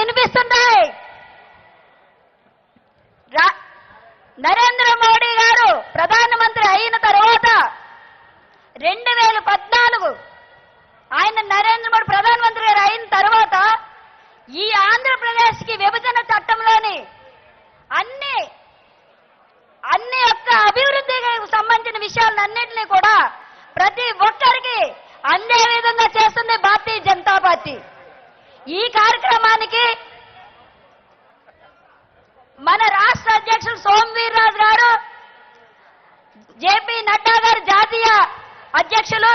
వినిపిస్తున్నాయి. నరేంద్ర మోడీ గారు ప్రధానమంత్రి అయిన తర్వాత 2014 ఆయన నరేంద్ర మోడీ ప్రధానమంత్రి గారు అయిన తర్వాత ఈ ఆంధ్రప్రదేశ్కి విభజన చట్టంలోని అన్ని యొక్క అభివృద్ధికి సంబంధించిన విషయాలన్నింటినీ కూడా ప్రతి ఒక్కరికి అందే విధంగా చేస్తుంది భారతీయ జనతా పార్టీ. ఈ కార్యక్రమానికి మన రాష్ట్ర అధ్యక్షులు సోమవీర్రాజు గారు, జేపీ నడ్డా గారు జాతీయ అధ్యక్షులు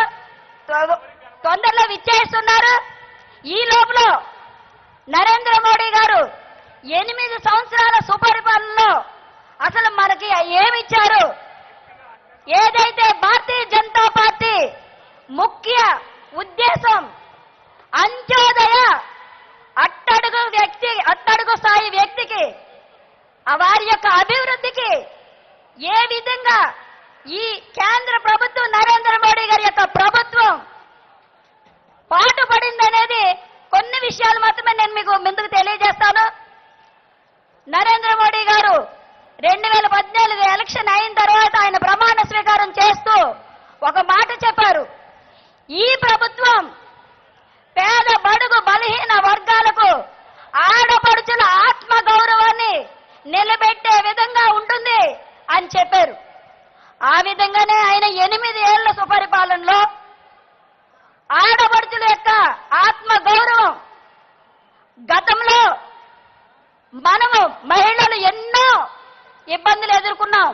తొందరలో విచ్చేస్తున్నారు. ఈ లోపల నరేంద్ర మోడీ గారు 8 సంవత్సరాల సుపరిపాలనలో అసలు మనకి ఏమిచ్చారు? ఏదైతే భారతీయ జనతా పార్టీ ముఖ్య ఉద్దేశం అంత్యోదయ అట్టడుగు స్థాయి వ్యక్తికి వారి యొక్క అభివృద్ధికి ఏ విధంగా ఈ కేంద్ర ప్రభుత్వం నరేంద్ర మోడీ గారి యొక్క ప్రభుత్వం పాటుపడిందనేది కొన్ని విషయాలు మాత్రమే నేను మీకు ముందుకు తెలియజేస్తాను. నరేంద్ర మోడీ గారు 2014 ఎలక్షన్ అయిన తర్వాత ఆయన ప్రమాణ స్వీకారం చేస్తూ ఒక మాట చెప్పారు. ఈ ప్రభుత్వం పేద బడుగు బలహీన వర్గాలకు ఆడపడుచుల ఆత్మ గౌరవాన్ని నిలబెట్టే విధంగా ఉంటుంది అని చెప్పారు. ఆ విధంగానే ఆయన 8 ఏళ్ల సుపరిపాలనలో ఆడపడుచుల యొక్క ఆత్మ గౌరవం, గతంలో మనము మహిళలు ఎన్నో ఇబ్బందులు ఎదుర్కొన్నాం.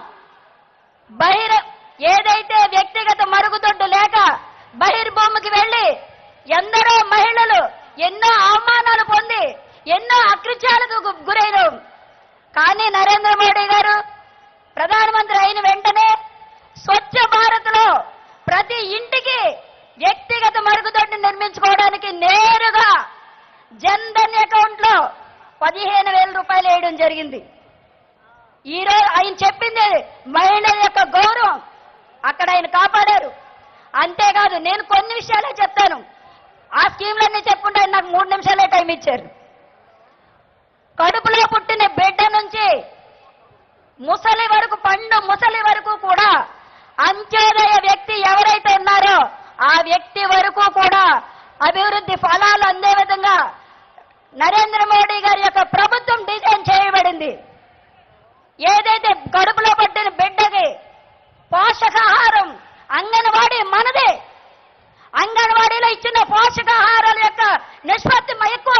ఏదైతే వ్యక్తిగత మరుగుదొడ్డు లేక బహిర్భూమికి వెళ్లి ఎందరో మహిళలు ఎన్నో అవమానాలు పొంది ఎన్నో అకృత్యాలకు గురైనాం. కానీ నరేంద్ర మోడీ గారు ప్రధానమంత్రి అయిన వెంటనే స్వచ్ఛ భారత్ లో ప్రతి ఇంటికి వ్యక్తిగత మరుగుదొడ్డి నిర్మించుకోవడానికి నేరుగా జన్ధన్ అకౌంట్ లో 15,000 రూపాయలు వేయడం జరిగింది. ఈరోజు ఆయన చెప్పింది మహిళల యొక్క గౌరవం అక్కడ ఆయన కాపాడారు. అంతేకాదు నేను కొన్ని విషయాలే చెప్తాను. ఆ స్కీమ్లన్నీ చెప్పుకుంటే ఆయన నాకు 3 నిమిషాలే టైం ఇచ్చారు. కడుపులో పుట్టిన బిడ్డ నుంచి ముసలి వరకు, పండు ముసలి వరకు కూడా అంత్యోదయ వ్యక్తి ఎవరైతే ఉన్నారో ఆ వ్యక్తి వరకు కూడా అభివృద్ధి ఫలాలు అందే విధంగా నరేంద్ర మోడీ గారి యొక్క ప్రభుత్వం డిజైన్ చేయబడింది. ఏదైతే కడుపులో పట్టిన బిడ్డకి పోషకాహారం అంగన్వాడీ మనదే. అంగన్వాడీలో ఇచ్చిన పోషకాహారాల యొక్క నిష్పత్తి ఎక్కువ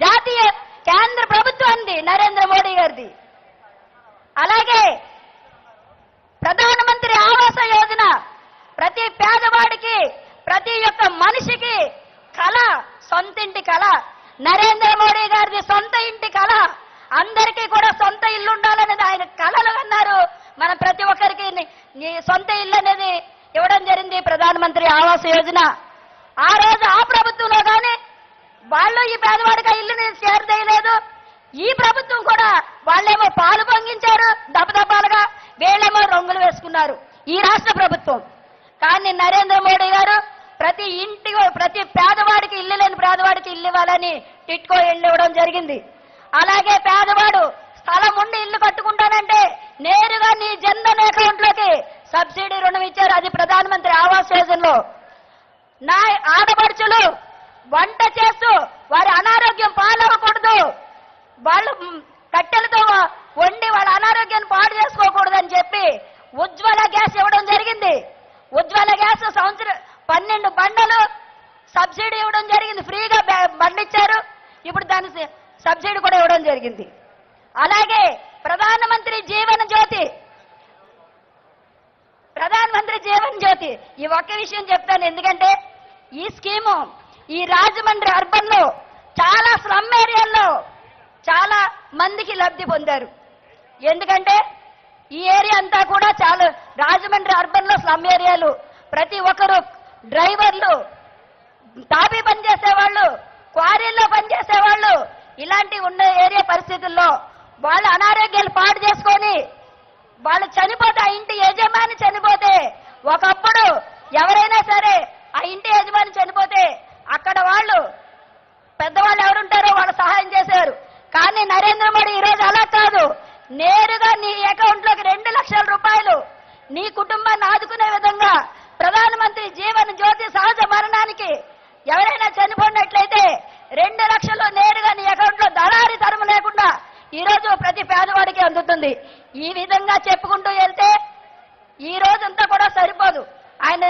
జాతీయ కేంద్ర ప్రభుత్వాన్ని నరేంద్ర మోడీ గారిది. అలాగే ప్రధానమంత్రి ఆవాస యోజన ప్రతి పేదవాడికి, ప్రతి ఒక్క మనిషికి కళ, సొంతింటి కళ. నరేంద్ర మోడీ గారిది సొంత ఇంటి కళ. అందరికీ కూడా సొంత ఇల్లు ఉండాలనేది ఆయన కళలు అన్నారు. మనం ప్రతి ఒక్కరికి సొంత ఇల్లు అనేది ఇవ్వడం జరిగింది ప్రధానమంత్రి ఆవాస యోజన. ఆ రోజు ఆ ప్రభుత్వంలో కానీ వాళ్ళు ఈ పేదవాడికి ఇల్లుని చేరదేయలేదు. ఈ ప్రభుత్వం కూడా వాళ్ళేమో పాలు పొంగించారు దపదపాలుగా, వీళ్ళేమో రంగులు వేసుకున్నారు ఈ రాష్ట్ర ప్రభుత్వం. కానీ నరేంద్ర మోడీ గారు ప్రతి ఇంటికి, ప్రతి పేదవాడికి, ఇల్లు లేని పేదవాడికి ఇల్లు ఇవ్వాలని టిట్కో ఇల్లు ఇవ్వడం జరిగింది. అలాగే పేదవాడు స్థలం ఉండి ఇల్లు కట్టుకుంటానంటే నేరుగా నీ జన్ధన్ అకౌంట్ లోకి సబ్సిడీ రుణం ఇచ్చారు. అది ప్రధానమంత్రి ఆవాస్ యోజనలో. నా ఆడపడుచులు వంట చేస్తూ వారి అనారోగ్యం పాలవ్వకూడదు, వాళ్ళు కట్టెలతో వండి వాళ్ళ అనారోగ్యాన్ని పాడు చేసుకోకూడదని చెప్పి ఉజ్వల గ్యాస్ ఇవ్వడం జరిగింది. ఉజ్వల గ్యాస్ సంవత్సరం 12 బండలు సబ్సిడీ ఇవ్వడం జరిగింది. ఫ్రీగా బండిచ్చారు. ఇప్పుడు దాని సబ్సిడీ కూడా ఇవ్వడం జరిగింది. అలాగే ప్రధానమంత్రి జీవన జ్యోతి ఈ ఒక్క విషయం చెప్తాను. ఎందుకంటే ఈ స్కీము ఈ రాజమండ్రి అర్బన్ లో చాలా స్లమ్ ఏరియాల్లో చాలా మందికి లబ్ధి పొందారు. ఎందుకంటే ఈ ఏరియా అంతా కూడా చాలా రాజమండ్రి అర్బన్ లో స్లమ్ ఏరియాలు. ప్రతి ఒక్కరు డ్రైవర్లు, తాపీ పనిచేసేవాళ్ళు, క్వారీల్లో పనిచేసేవాళ్ళు, ఇలాంటి ఉన్న ఏరియా పరిస్థితుల్లో వాళ్ళ అనారోగ్యాలు పాడు చేసుకొని వాళ్ళు చనిపోతే, ఆ ఇంటి యజమాని చనిపోతే, ఒకప్పుడు ఎవరైనా సరే ఆ ఇంటి యజమాని చనిపోతే అక్కడ వాళ్ళు పెద్దవాళ్ళు ఎవరుంటారో వాళ్ళ సహాయం జీవన జ్యోతి సహజ మరణానికి ఎవరైనా చనిపోయినట్లయితే 2 లక్షలు నేరుగా నీ అకౌంట్ లో దళారి తరము లేకుండా ఈ రోజు ప్రతి పేదవాడికి అందుతుంది. ఈ విధంగా చెప్పుకుంటూ వెళ్తే ఈ రోజంతా కూడా సరిపోదు. ఆయన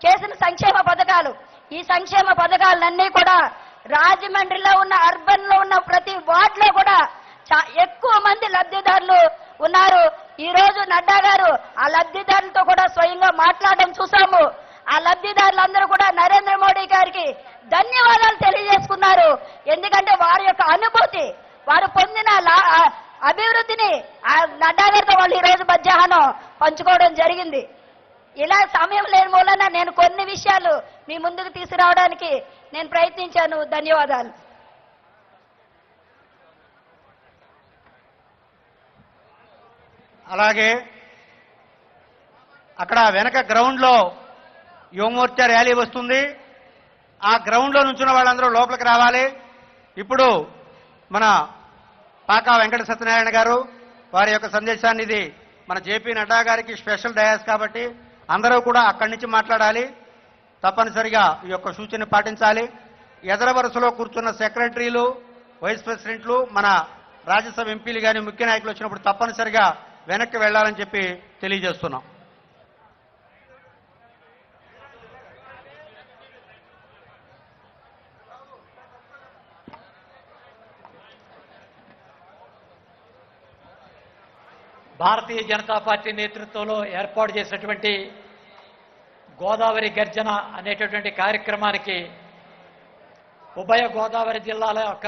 చేసిన సంక్షేమ పథకాలు, ఈ సంక్షేమ పథకాలన్నీ కూడా రాజమండ్రిలో ఉన్న అర్బన్ లో ఉన్న ప్రతి వార్డులో కూడా ఎక్కువ మంది లబ్ధిదారులు ఉన్నారు. ఈ రోజు నడ్డా గారు ఆ లబ్ధిదారులతో కూడా స్వయంగా మాట్లాడడం చూసాము. ఆ లబ్ధిదారులందరూ కూడా నరేంద్ర మోడీ గారికి ధన్యవాదాలు తెలియజేసుకున్నారు. ఎందుకంటే వారి యొక్క అనుభూతి, వారు పొందిన అభివృద్ధిని ఆ నడ్డా గారితో వాళ్ళు ఈ రోజు మధ్యాహ్నం పంచుకోవడం జరిగింది. ఇలా సమయం లేని మూలన నేను కొన్ని విషయాలు మీ ముందుకు తీసుకురావడానికి నేను ప్రయత్నించాను. ధన్యవాదాలు. అలాగే అక్కడ వెనక గ్రౌండ్ లో యువమోర్చా ర్యాలీ వస్తుంది. ఆ గ్రౌండ్ లో నుంచున్న వాళ్ళందరూ లోపలికి రావాలి. ఇప్పుడు మన పాకా వెంకట సత్యనారాయణ గారు వారి యొక్క సందేశాన్ని, ఇది మన జేపీ నడ్డా గారికి స్పెషల్ డయాస్ కాబట్టి అందరూ కూడా అక్కడి నుంచి మాట్లాడాలి. తప్పనిసరిగా ఈ యొక్క సూచన పాటించాలి. ఎదర వరుసలో కూర్చున్న సెక్రటరీలు, వైస్ ప్రెసిడెంట్లు, మన రాజ్యసభ ఎంపీలు కానీ ముఖ్య నాయకులు వచ్చినప్పుడు తప్పనిసరిగా వెనక్కి వెళ్లాలని చెప్పి తెలియజేస్తున్నాం. భారతీయ జనతా పార్టీ నేతృత్వంలో ఏర్పాటు చేసినటువంటి గోదావరి గర్జన అనేటటువంటి కార్యక్రమానికి ఉభయ గోదావరి జిల్లాల యొక్క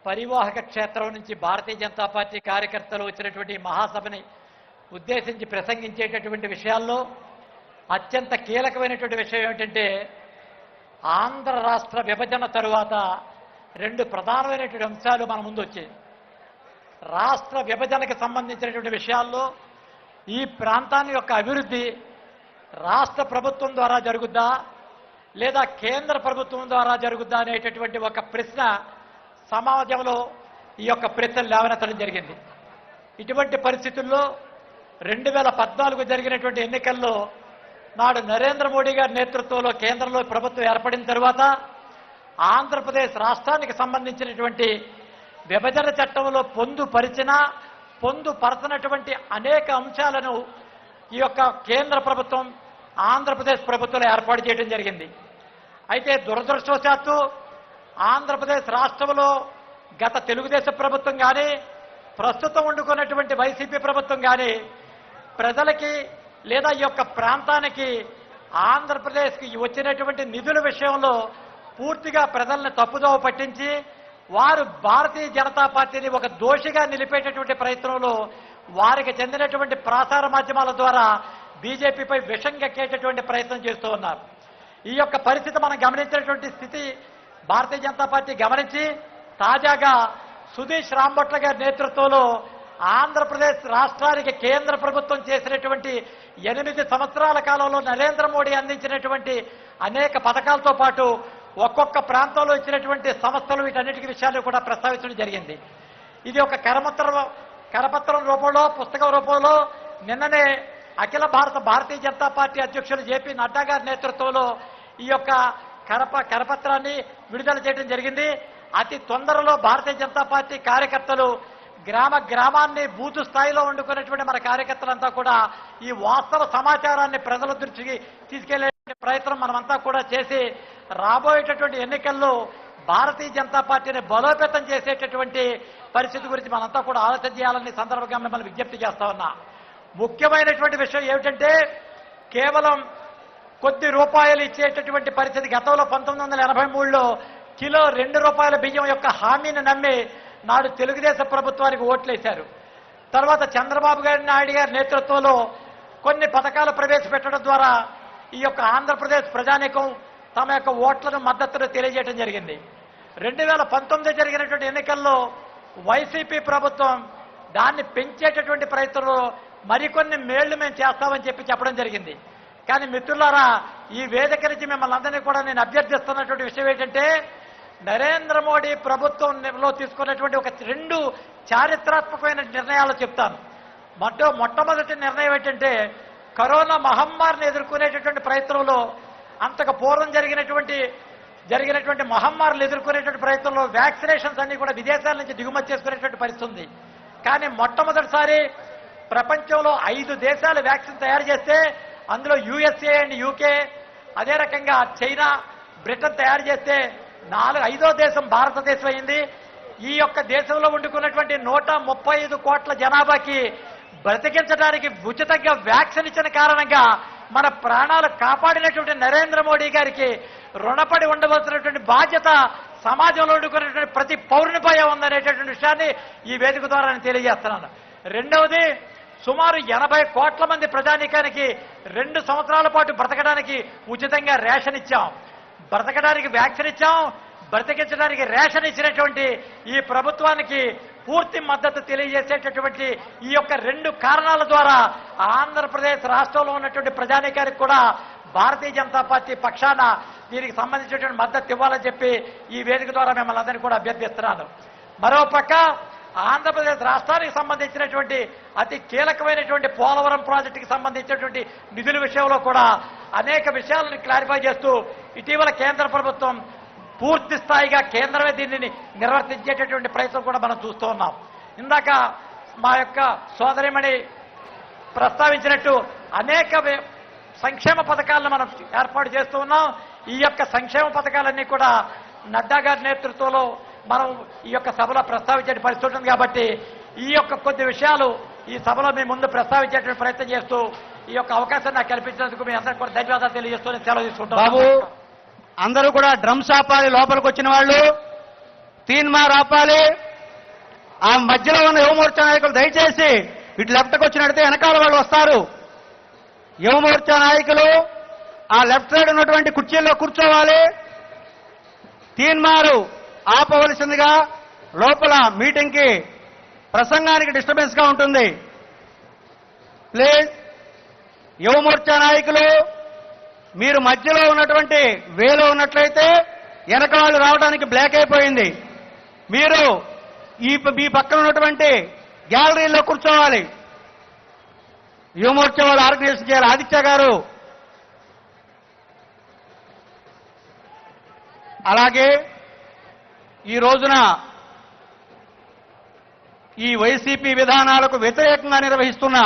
పరివాహక క్షేత్రం నుంచి భారతీయ జనతా పార్టీ కార్యకర్తలు వచ్చినటువంటి మహాసభని ఉద్దేశించి ప్రసంగించేటటువంటి విషయాల్లో అత్యంత కీలకమైనటువంటి విషయం ఏమిటంటే, ఆంధ్ర రాష్ట్ర విభజన తరువాత 2 ప్రధానమైనటువంటి అంశాలు మన ముందు వచ్చాయి. రాష్ట్ర విభజనకు సంబంధించినటువంటి విషయాల్లో ఈ ప్రాంతాన్ని యొక్క అభివృద్ధి రాష్ట్ర ప్రభుత్వం ద్వారా జరుగుద్దా లేదా కేంద్ర ప్రభుత్వం ద్వారా జరుగుద్దా అనేటటువంటి ఒక ప్రశ్న సమాజంలో ఈ యొక్క ప్రశ్నలు లేవనెత్తడం జరిగింది. ఇటువంటి పరిస్థితుల్లో 2014 జరిగినటువంటి ఎన్నికల్లో నాడు నరేంద్ర మోడీ గారి నేతృత్వంలో కేంద్రంలో ప్రభుత్వం ఏర్పడిన తరువాత ఆంధ్రప్రదేశ్ రాష్ట్రానికి సంబంధించినటువంటి విభజన చట్టంలో పొందుపరచినటువంటి అనేక అంశాలను ఈ యొక్క కేంద్ర ప్రభుత్వం ఆంధ్రప్రదేశ్ ప్రభుత్వంలో ఏర్పాటు చేయడం జరిగింది. అయితే దురదృష్టవశాత్తు ఆంధ్రప్రదేశ్ రాష్ట్రంలో గత తెలుగుదేశం ప్రభుత్వం కానీ ప్రస్తుతం ఉండుకున్నటువంటి వైసీపీ ప్రభుత్వం కానీ ప్రజలకి లేదా ఈ యొక్క ప్రాంతానికి ఆంధ్రప్రదేశ్కి వచ్చినటువంటి నిధుల విషయంలో పూర్తిగా ప్రజల్ని తప్పుదోవ పట్టించి వారు భారతీయ జనతా పార్టీని ఒక దోషిగా నిలిపేటటువంటి ప్రయత్నంలో వారికి చెందినటువంటి ప్రసార మాధ్యమాల ద్వారా బీజేపీపై విషం కక్కేటటువంటి ప్రయత్నం చేస్తూ ఉన్నారు. ఈ యొక్క పరిస్థితి మనం గమనించినటువంటి స్థితి భారతీయ జనతా పార్టీ గమనించి తాజాగా సుధీష్ రాంబొట్ల గారి నేతృత్వంలో ఆంధ్రప్రదేశ్ రాష్ట్రానికి కేంద్ర ప్రభుత్వం చేసినటువంటి 8 సంవత్సరాల కాలంలో నరేంద్ర మోడీ అందించినటువంటి అనేక పథకాలతో పాటు ఒక్కొక్క ప్రాంతంలో ఇచ్చినటువంటి సంస్థలు వీటన్నిటికీ విషయాలు కూడా ప్రస్తావించడం జరిగింది. ఇది ఒక కరపత్రం రూపంలో, పుస్తకం రూపంలో నిన్ననే అఖిల భారతీయ జనతా పార్టీ అధ్యక్షులు జేపీ నడ్డా గారి నేతృత్వంలో ఈ యొక్క కరపత్రాన్ని విడుదల చేయడం జరిగింది. అతి తొందరలో భారతీయ జనతా పార్టీ కార్యకర్తలు గ్రామాన్ని బూతు స్థాయిలో వండుకున్నటువంటి మన కార్యకర్తలంతా కూడా ఈ వాస్తవ సమాచారాన్ని ప్రజల దృష్టికి తీసుకెళ్లే ప్రయత్నం మనమంతా కూడా చేసి రాబోయేటటువంటి ఎన్నికల్లో భారతీయ జనతా పార్టీని బలోపేతం చేసేటటువంటి పరిస్థితి గురించి మనంతా కూడా ఆలోచన చేయాలని సందర్భంగా మిమ్మల్ని విజ్ఞప్తి చేస్తా ఉన్నా. ముఖ్యమైనటువంటి విషయం ఏమిటంటే, కేవలం కొద్ది రూపాయలు ఇచ్చేటటువంటి పరిస్థితి. గతంలో 1983లో కిలో 2 రూపాయల బియ్యం యొక్క హామీని నమ్మి నాడు తెలుగుదేశం ప్రభుత్వానికి ఓట్లేశారు. తర్వాత చంద్రబాబు నాయుడు గారి నేతృత్వంలో కొన్ని పథకాలు ప్రవేశపెట్టడం ద్వారా ఈ యొక్క ఆంధ్రప్రదేశ్ ప్రజానీకం తమ యొక్క ఓట్లను మద్దతును తెలియజేయడం జరిగింది. 2019 జరిగినటువంటి ఎన్నికల్లో వైసీపీ ప్రభుత్వం దాన్ని పెంచేటటువంటి ప్రయత్నంలో మరికొన్ని మేళ్లు మేము చేస్తామని చెప్పడం జరిగింది. కానీ మిత్రులారా, ఈ వేదిక నుంచి మిమ్మల్ని అందరినీ కూడా నేను అభ్యర్థిస్తున్నటువంటి విషయం ఏంటంటే, నరేంద్ర మోడీ ప్రభుత్వంలో తీసుకున్నటువంటి ఒక 2 చారిత్రాత్మకమైన నిర్ణయాలు చెప్తాను. మొట్టమొదటి నిర్ణయం ఏంటంటే, కరోనా మహమ్మారిని ఎదుర్కొనేటటువంటి ప్రయత్నంలో అంతకు పూర్వం జరిగినటువంటి మహమ్మారులు ఎదుర్కొనేటువంటి ప్రయత్నంలో వ్యాక్సినేషన్స్ అన్ని కూడా విదేశాల నుంచి దిగుమతి చేసుకునేటువంటి పరిస్థితి ఉంది. కానీ మొట్టమొదటిసారి ప్రపంచంలో 5 దేశాలు వ్యాక్సిన్ తయారు చేస్తే అందులో USA అండ్ UK, అదే రకంగా చైనా, బ్రిటన్ తయారు చేస్తే 5వ దేశం భారతదేశం అయింది. ఈ యొక్క దేశంలో వండుకున్నటువంటి 135 కోట్ల జనాభాకి బ్రతికించడానికి ఉచితంగా వ్యాక్సిన్ ఇచ్చిన కారణంగా మన ప్రాణాలు కాపాడినటువంటి నరేంద్ర మోడీ గారికి రుణపడి ఉండవలసినటువంటి బాధ్యత సమాజంలో వండుకున్నటువంటి ప్రతి పౌరునిపై ఉందనేటటువంటి విషయాన్ని ఈ వేదిక ద్వారా నేను తెలియజేస్తున్నాను. రెండవది, సుమారు 80 కోట్ల మంది ప్రజానీకానికి 2 సంవత్సరాల పాటు బ్రతకడానికి ఉచితంగా రేషన్ ఇచ్చాం. బ్రతకడానికి వ్యాక్సిన్ ఇచ్చాం, బ్రతికించడానికి రేషన్ ఇచ్చినటువంటి ఈ ప్రభుత్వానికి పూర్తి మద్దతు తెలియజేసేటటువంటి ఈ యొక్క 2 కారణాల ద్వారా ఆంధ్రప్రదేశ్ రాష్ట్రంలో ఉన్నటువంటి ప్రజానీకానికి కూడా భారతీయ జనతా పార్టీ పక్షాన దీనికి సంబంధించినటువంటి మద్దతు ఇవ్వాలని చెప్పి ఈ వేదిక ద్వారా మిమ్మల్ని అందరినీ కూడా అభ్యర్థిస్తున్నాను. మరోపక్క ఆంధ్రప్రదేశ్ రాష్ట్రానికి సంబంధించినటువంటి అతి కీలకమైనటువంటి పోలవరం ప్రాజెక్టుకి సంబంధించినటువంటి నిధుల విషయంలో కూడా అనేక విషయాలను క్లారిఫై చేస్తూ ఇటీవల కేంద్ర ప్రభుత్వం పూర్తి స్థాయిగా కేంద్రమే దీనిని నిర్వర్తించేటటువంటి ప్రయత్నం కూడా మనం చూస్తూ ఉన్నాం. ఇందాక మా యొక్క సోదరిమణి ప్రస్తావించినట్టు అనేక సంక్షేమ పథకాలను మనం ఏర్పాటు చేస్తూ ఉన్నాం. ఈ యొక్క సంక్షేమ పథకాలన్నీ కూడా నడ్డా గారి నేతృత్వంలో మనం ఈ యొక్క సభలో ప్రస్తావించే పరిస్థితి ఉంటుంది. కాబట్టి ఈ యొక్క కొద్ది విషయాలు ఈ సభలో మీ ముందు ప్రస్తావించేటువంటి ప్రయత్నం చేస్తూ ఈ యొక్క అవకాశం నాకు కల్పించినందుకు మీ అందరికీ కూడా ధన్యవాదాలు తెలియజేస్తూ నేను సెలవు తీసుకుంటాను. బాబు, అందరూ కూడా డ్రమ్స్ ఆపాలి. లోపలికి వచ్చిన వాళ్ళు తీన్మార్ ఆపాలి. ఆ మధ్యలో ఉన్న యువమోర్చా నాయకులు దయచేసి ఇటు లెఫ్ట్కి వచ్చినట్టే వెనకాల వాళ్ళు వస్తారు. యువమోర్చా నాయకులు ఆ లెఫ్ట్ సైడ్ ఉన్నటువంటి కుర్చీల్లో కూర్చోవాలి. తీన్మారు ఆపవలసిందిగా, లోపల మీటింగ్కి ప్రసంగానికి డిస్టర్బెన్స్ గా ఉంటుంది. ప్లీజ్, యువమోర్చా నాయకులు మీరు మధ్యలో ఉన్నటువంటి వేలో ఉన్నట్లయితే వెనక వాళ్ళు రావడానికి బ్లాక్ అయిపోయింది. మీరు ఈ పక్కన ఉన్నటువంటి గ్యాలరీలో కూర్చోవాలి. యువమోర్చా వాళ్ళు ఆర్గనైజేషన్ చేయాలి. ఆదిత్య గారు, అలాగే ఈ రోజున ఈ వైసీపీ విధానాలకు వ్యతిరేకంగా నిర్వహిస్తున్న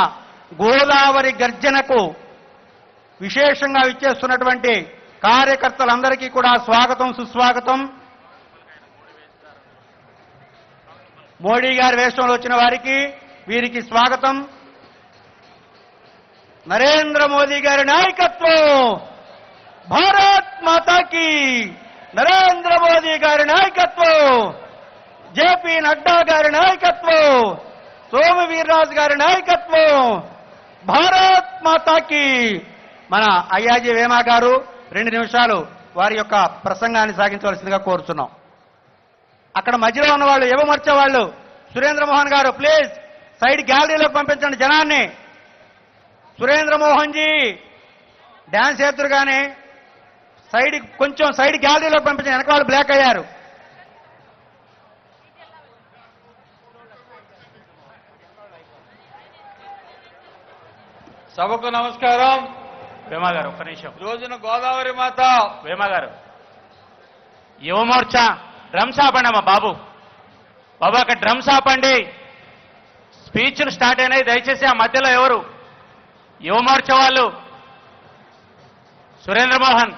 గోదావరి గర్జనకు విశేషంగా విచ్చేస్తున్నటువంటి కార్యకర్తలందరికీ కూడా స్వాగతం, సుస్వాగతం. మోడీ గారి వేషంలో వచ్చిన వారికి వీరికి స్వాగతం. నరేంద్ర మోదీ గారి నాయకత్వం, భారత్ మాతాకి నరేంద్ర మోదీ గారి నాయకత్వం, జేపీ నడ్డా గారి నాయకత్వం, సోము వీర్రాజు గారి నాయకత్వం, భారత్ మాతాకి. మన అయ్యాజీ వేమా గారు 2 నిమిషాలు వారి యొక్క ప్రసంగాన్ని సాగించవలసిందిగా కోరుతున్నాం. అక్కడ మధ్యలో ఉన్న వాళ్ళు యువమోర్చా వాళ్ళు సురేంద్ర మోహన్ గారు, ప్లీజ్ సైడ్ గ్యాలరీలోకి పంపించండి జనాన్ని. సురేంద్ర మోహన్ జీ డాన్స్ చేతురుగానే కొంచెం సైడ్ గ్యాలరీలోకి పంపించండి, వెనక వాళ్ళు బ్లాక్ అయ్యారు. సభకు నమస్కారం. వేమా గారు ఒక్క నిమిషం. రోజున గోదావరి మాత. వేమా గారు, యువమోర్చా డ్రమ్స్ ఆపండి అమ్మా. బాబు అక్కడ డ్రమ్స్ ఆపండి. స్పీచ్లు స్టార్ట్ అయినాయి. దయచేసి ఆ మధ్యలో ఎవరు యువమోర్చా వాళ్ళు, సురేంద్ర మోహన్,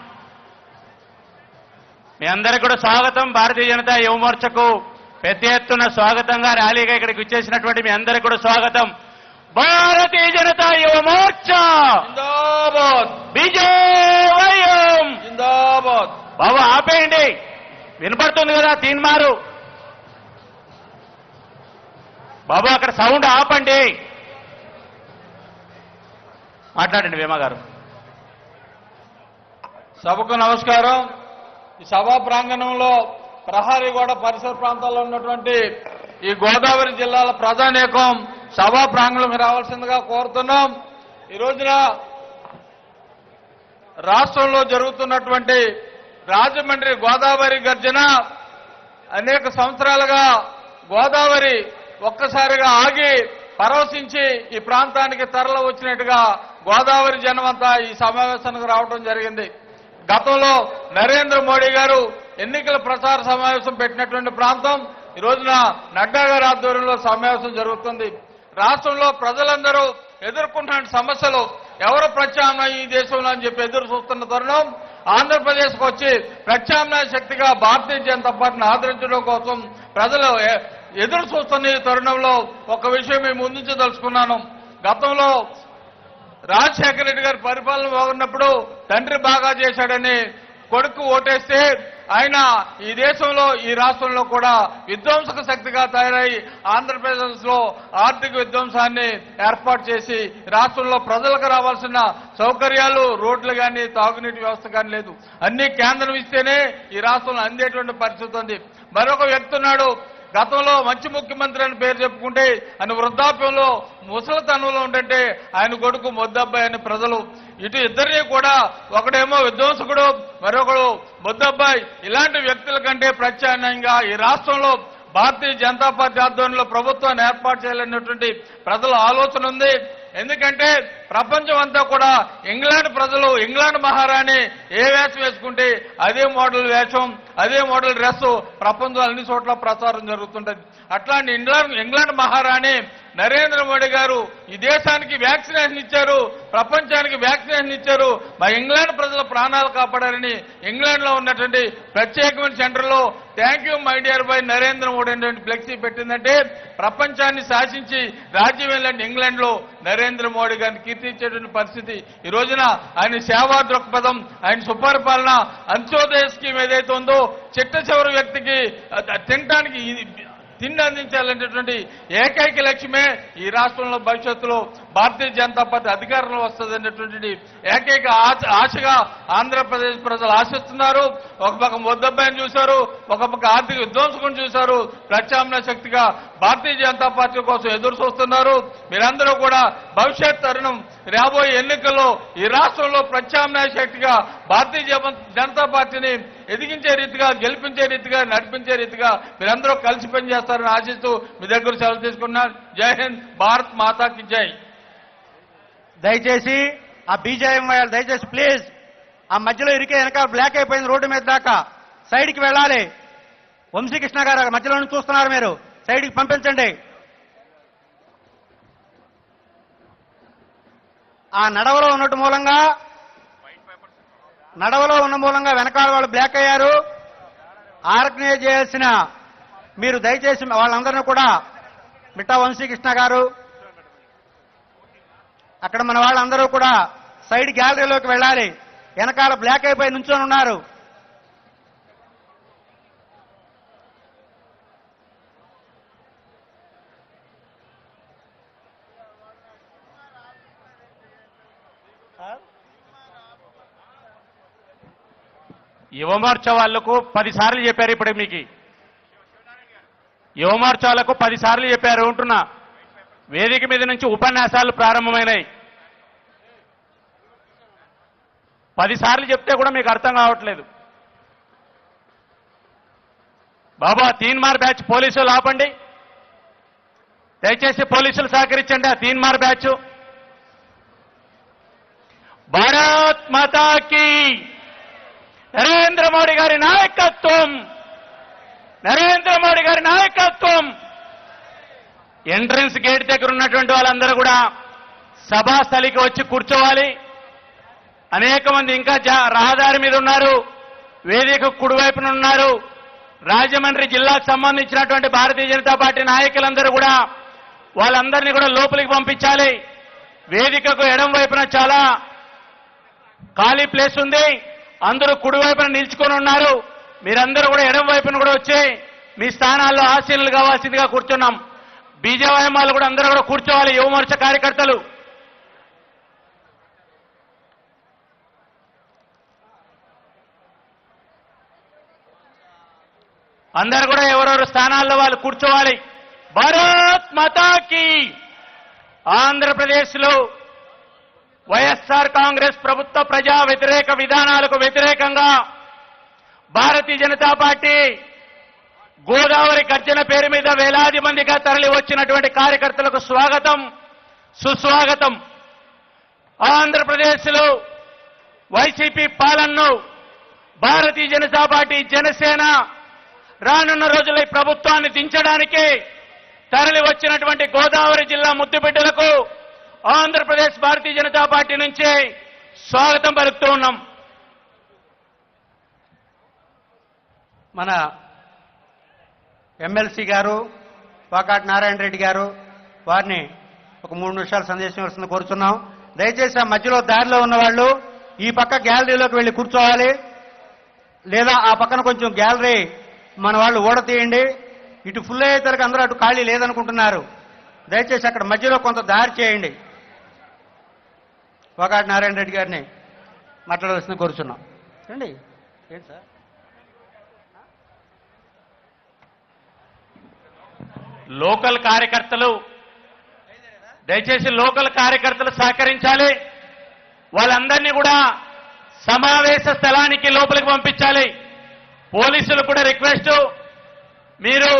మీ అందరికీ కూడా స్వాగతం. భారతీయ జనతా యువమోర్చకు పెద్ద ఎత్తున స్వాగతంగా ర్యాలీగా ఇక్కడికి విచ్చేసినటువంటి మీ అందరికీ కూడా స్వాగతం. భారతీయ జనతా యువమోర్చా జిందాబాద్, బీజేవైఎం జిందాబాద్. బాబు ఆపేయండి, వినపడుతుంది కదా తీన్మారు. బాబు అక్కడ సౌండ్ ఆపండి. మాట్లాడండి వేమా గారు. సభకు నమస్కారం. ఈ సభా ప్రాంగణంలో ప్రహారీ గోడ పరిసర ప్రాంతాల్లో ఉన్నటువంటి ఈ గోదావరి జిల్లాల ప్రజానీకం సభా ప్రాంగణంకి రావాల్సిందిగా కోరుతున్నాం. ఈ రోజున రాష్ట్రంలో జరుగుతున్నటువంటి రాజమండ్రి గోదావరి గర్జన అనేక సంవత్సరాలుగా గోదావరి ఒక్కసారిగా ఆగి పరవశించి ఈ ప్రాంతానికి తరలి వచ్చినట్టుగా గోదావరి జనం అంతా ఈ సమావేశానికి రావడం జరిగింది. గతంలో నరేంద్ర మోడీ గారు ఎన్నికల ప్రచార సమావేశం పెట్టినటువంటి ప్రాంతం ఈ రోజున నడ్డా గారి ఆధ్వర్యంలో సమావేశం జరుగుతుంది. రాష్ట్రంలో ప్రజలందరూ ఎదుర్కొంటున్న సమస్యలు ఎవరు ప్రత్యామ్నాయం ఈ దేశంలో అని చెప్పి ఎదురు చూస్తున్న తరుణం ఆంధ్రప్రదేశ్కు వచ్చి ప్రత్యామ్నాయ శక్తిగా భారతీయ జనతా పార్టీని ఆదరించడం కోసం ప్రజలు ఎదురు చూస్తున్న ఈ తరుణంలో ఒక విషయం మేము ముందుంచదలుచుకున్నాను. గతంలో రాజశేఖర రెడ్డి గారి పరిపాలన బాగున్నప్పుడు తండ్రి బాగా చేశాడని కొడుకు ఓటేస్తే ఆయన ఈ దేశంలో ఈ రాష్ట్రంలో కూడా విధ్వంసక శక్తిగా తయారై ఆంధ్రప్రదేశ్ లో ఆర్థిక విధ్వంసాన్ని ఏర్పాటు చేసి రాష్ట్రంలో ప్రజలకు రావాల్సిన సౌకర్యాలు రోడ్లు కానీ తాగునీటి వ్యవస్థ కానీ లేదు. అన్ని కేంద్రం ఇస్తేనే ఈ రాష్ట్రంలో అందేటువంటి పరిస్థితి ఉంది. మరొక వ్యక్తి ఉన్నాడు, గతంలో మంచి ముఖ్యమంత్రి అని పేరు చెప్పుకుంటే ఆయన వృద్ధాప్యంలో ముసలితనంలో ఉంటే ఆయన కొడుకు మొద్దబ్బాయి అని ప్రజలు ఇటు ఇద్దరిని కూడా ఒకడేమో విధ్వంసకుడు మరొకడు మొద్దబ్బాయి ఇలాంటి వ్యక్తుల కంటే ప్రత్యామ్నాయంగా ఈ రాష్ట్రంలో భారతీయ జనతా పార్టీ ఆధ్వర్యంలో ప్రభుత్వాన్ని ఏర్పాటు చేయాలనేటువంటి ప్రజల ఆలోచన ఉంది. ఎందుకంటే ప్రపంచం అంతా కూడా ఇంగ్లాండ్ ప్రజలు ఇంగ్లాండ్ మహారాణి ఏ వేషం వేసుకుంటే అదే మోడల్ వేషం అదే మోడల్ డ్రెస్ ప్రపంచం అన్ని చోట్ల ప్రచారం జరుగుతుంటది. అట్లాంటి ఇంగ్లాండ్ మహారాణి నరేంద్ర మోడీ గారు ఈ దేశానికి వ్యాక్సినేషన్ ఇచ్చారు, ప్రపంచానికి వ్యాక్సినేషన్ ఇచ్చారు. మా ఇంగ్లాండ్ ప్రజల ప్రాణాలు కాపాడారని ఇంగ్లాండ్ లో ఉన్నటువంటి ప్రత్యేకమైన సెంటర్లో thank you my dear by Narendra Modi అనేటువంటి ఫ్లెక్సీ పెట్టిందంటే ప్రపంచాన్ని శాసించి రాజ్యం వెళ్ళండి ఇంగ్లాండ్ లో నరేంద్ర మోడీ గారిని కీర్తించేటువంటి పరిస్థితి ఈ రోజున ఆయన సేవా దృక్పథం ఆయన సుపరిపాలన అంత్యోదయ స్కీమ్ ఏదైతే ఉందో చిట్ట చివరి వ్యక్తికి తినడానికి తిండి అందించాలనేటువంటి ఏకైక లక్ష్యమే ఈ రాష్ట్రంలో భవిష్యత్తులో భారతీయ జనతా పార్టీ అధికారంలో వస్తుంది అనేటువంటి ఏకైక ఆశగా ఆంధ్రప్రదేశ్ ప్రజలు ఆశిస్తున్నారు. ఒక పక్క మొద్దబ్బాయిని చూశారు, ఒక పక్క ఆర్థిక విధ్వంసకుని చూశారు. ప్రత్యామ్నాయ శక్తిగా భారతీయ జనతా పార్టీ కోసం ఎదురు చూస్తున్నారు. మీరందరూ కూడా భవిష్యత్ తరుణం రాబోయే ఎన్నికల్లో ఈ రాష్ట్రంలో ప్రత్యామ్నాయ శక్తిగా భారతీయ జనతా పార్టీని ఎదిగించే రీతిగా గెలిపించే రీతిగా నడిపించే రీతిగా మీరందరూ కలిసి పనిచేస్తారని ఆశిస్తూ మీ దగ్గర సెలవు తీసుకున్నారు. జై హింద్, భారత్ మాతాకి జై. దయచేసి ఆ బీజేఎం వాళ్ళు దయచేసి ప్లీజ్ ఆ మధ్యలో ఇరికే వెనక బ్లాక్ అయిపోయింది రోడ్డు మీద దాకా సైడ్కి వెళ్ళాలి. వంశీకృష్ణ గారు మధ్యలో నుంచి చూస్తున్నారు, మీరు సైడ్కి పంపించండి. ఆ నడవలో ఉన్న మూలంగా వెనకాల వాళ్ళు బ్లాక్ అయ్యారు. ఆర్గనైజ్ చేయాల్సిన మీరు దయచేసి వాళ్ళందరినీ కూడా మిట్టా వంశీకృష్ణ గారు అక్కడ మన వాళ్ళందరూ కూడా సైడ్ గ్యాలరీలోకి వెళ్ళాలి. వెనకాల బ్లాక్ అయిపోయి నుంచొని ఉన్నారు. యువమోర్చా వాళ్లకు 10 సార్లు చెప్పారు. ఇప్పుడు మీకు యువమోర్చా వాళ్లకు 10 సార్లు చెప్పారు ఉంటున్నా. వేదిక మీద నుంచి ఉపన్యాసాలు ప్రారంభమైనాయి. 10 సార్లు చెప్తే కూడా మీకు అర్థం కావట్లేదు. బాబా తీన్మార్ బ్యాచ్ పోలీసులు ఆపండి, దయచేసి పోలీసులు సహకరించండి. ఆ తీన్మార్ బ్యాచ్ భారత్ మాతాకి నరేంద్ర మోడీ గారి నాయకత్వం, నరేంద్ర మోడీ గారి నాయకత్వం. ఎంట్రన్స్ గేట్ దగ్గర ఉన్నటువంటి వాళ్ళందరూ కూడా సభాస్థలికి వచ్చి కూర్చోవాలి. అనేక మంది ఇంకా రహదారి మీద ఉన్నారు, వేదిక కుడివైపున ఉన్నారు. రాజమండ్రి జిల్లాకు సంబంధించినటువంటి భారతీయ జనతా పార్టీ నాయకులందరూ కూడా వాళ్ళందరినీ కూడా లోపలికి పంపించాలి. వేదికకు ఎడం వైపున చాలా ఖాళీ ప్లేస్ ఉంది, అందరూ కుడివైపున నిల్చుకొని ఉన్నారు. మీరందరూ కూడా ఎడం వైపున కూడా వచ్చి మీ స్థానాల్లో ఆశీనులు కావాల్సిందిగా కూర్చున్నాం. బీజేపీ వాళ్ళు కూడా అందరూ కూడా కూర్చోవాలి. యువమోర్చా కార్యకర్తలు అందరూ కూడా ఎవరెవరు స్థానాల్లో వాళ్ళు కూర్చోవాలి. భారత్ మాతాకి. ఆంధ్రప్రదేశ్లో వైఎస్ఆర్ కాంగ్రెస్ ప్రభుత్వ ప్రజా వ్యతిరేక విధానాలకు వ్యతిరేకంగా భారతీయ జనతా పార్టీ గోదావరి గర్జన పేరు మీద వేలాది మందిగా తరలి వచ్చినటువంటి కార్యకర్తలకు స్వాగతం, సుస్వాగతం. ఆంధ్రప్రదేశ్లో వైసీపీ పాలనను భారతీయ జనతా పార్టీ జనసేన రానున్న రోజుల్లో ఈ ప్రభుత్వాన్ని దించడానికి తరలి వచ్చినటువంటి గోదావరి జిల్లా ముద్దుబిడ్డలకు ఆంధ్రప్రదేశ్ భారతీయ జనతా పార్టీ నుంచి స్వాగతం పలుకుతూ ఉన్నాం. మన ఎమ్మెల్సీ గారు పాకాటి నారాయణ రెడ్డి గారు వారిని ఒక 3 నిమిషాలు సందేశం ఇవ్వాల్సింది కోరుతున్నాం. దయచేసి ఆ మధ్యలో దారిలో ఉన్న వాళ్ళు ఈ పక్క గ్యాలరీలోకి వెళ్ళి కూర్చోవాలి, లేదా ఆ పక్కన కొంచెం గ్యాలరీ మన వాళ్ళు ఊడతీయండి. ఇటు ఫుల్ అయ్యేసరికి అందరూ అటు ఖాళీ లేదనుకుంటున్నారు. దయచేసి అక్కడ మధ్యలో కొంత దారి చేయండి. పాకాటి నారాయణ రెడ్డి గారిని మాట్లాడవలసింది కోరుచున్నాం. రండి. ఏంటి సార్? లోకల్ కార్యకర్తలు దయచేసి లోకల్ కార్యకర్తలు సహకరించాలి. వాళ్ళందరినీ కూడా సమావేశ స్థలానికి లోపలికి పంపించాలి. పోలీసులు కూడా రిక్వెస్ట్, మీరు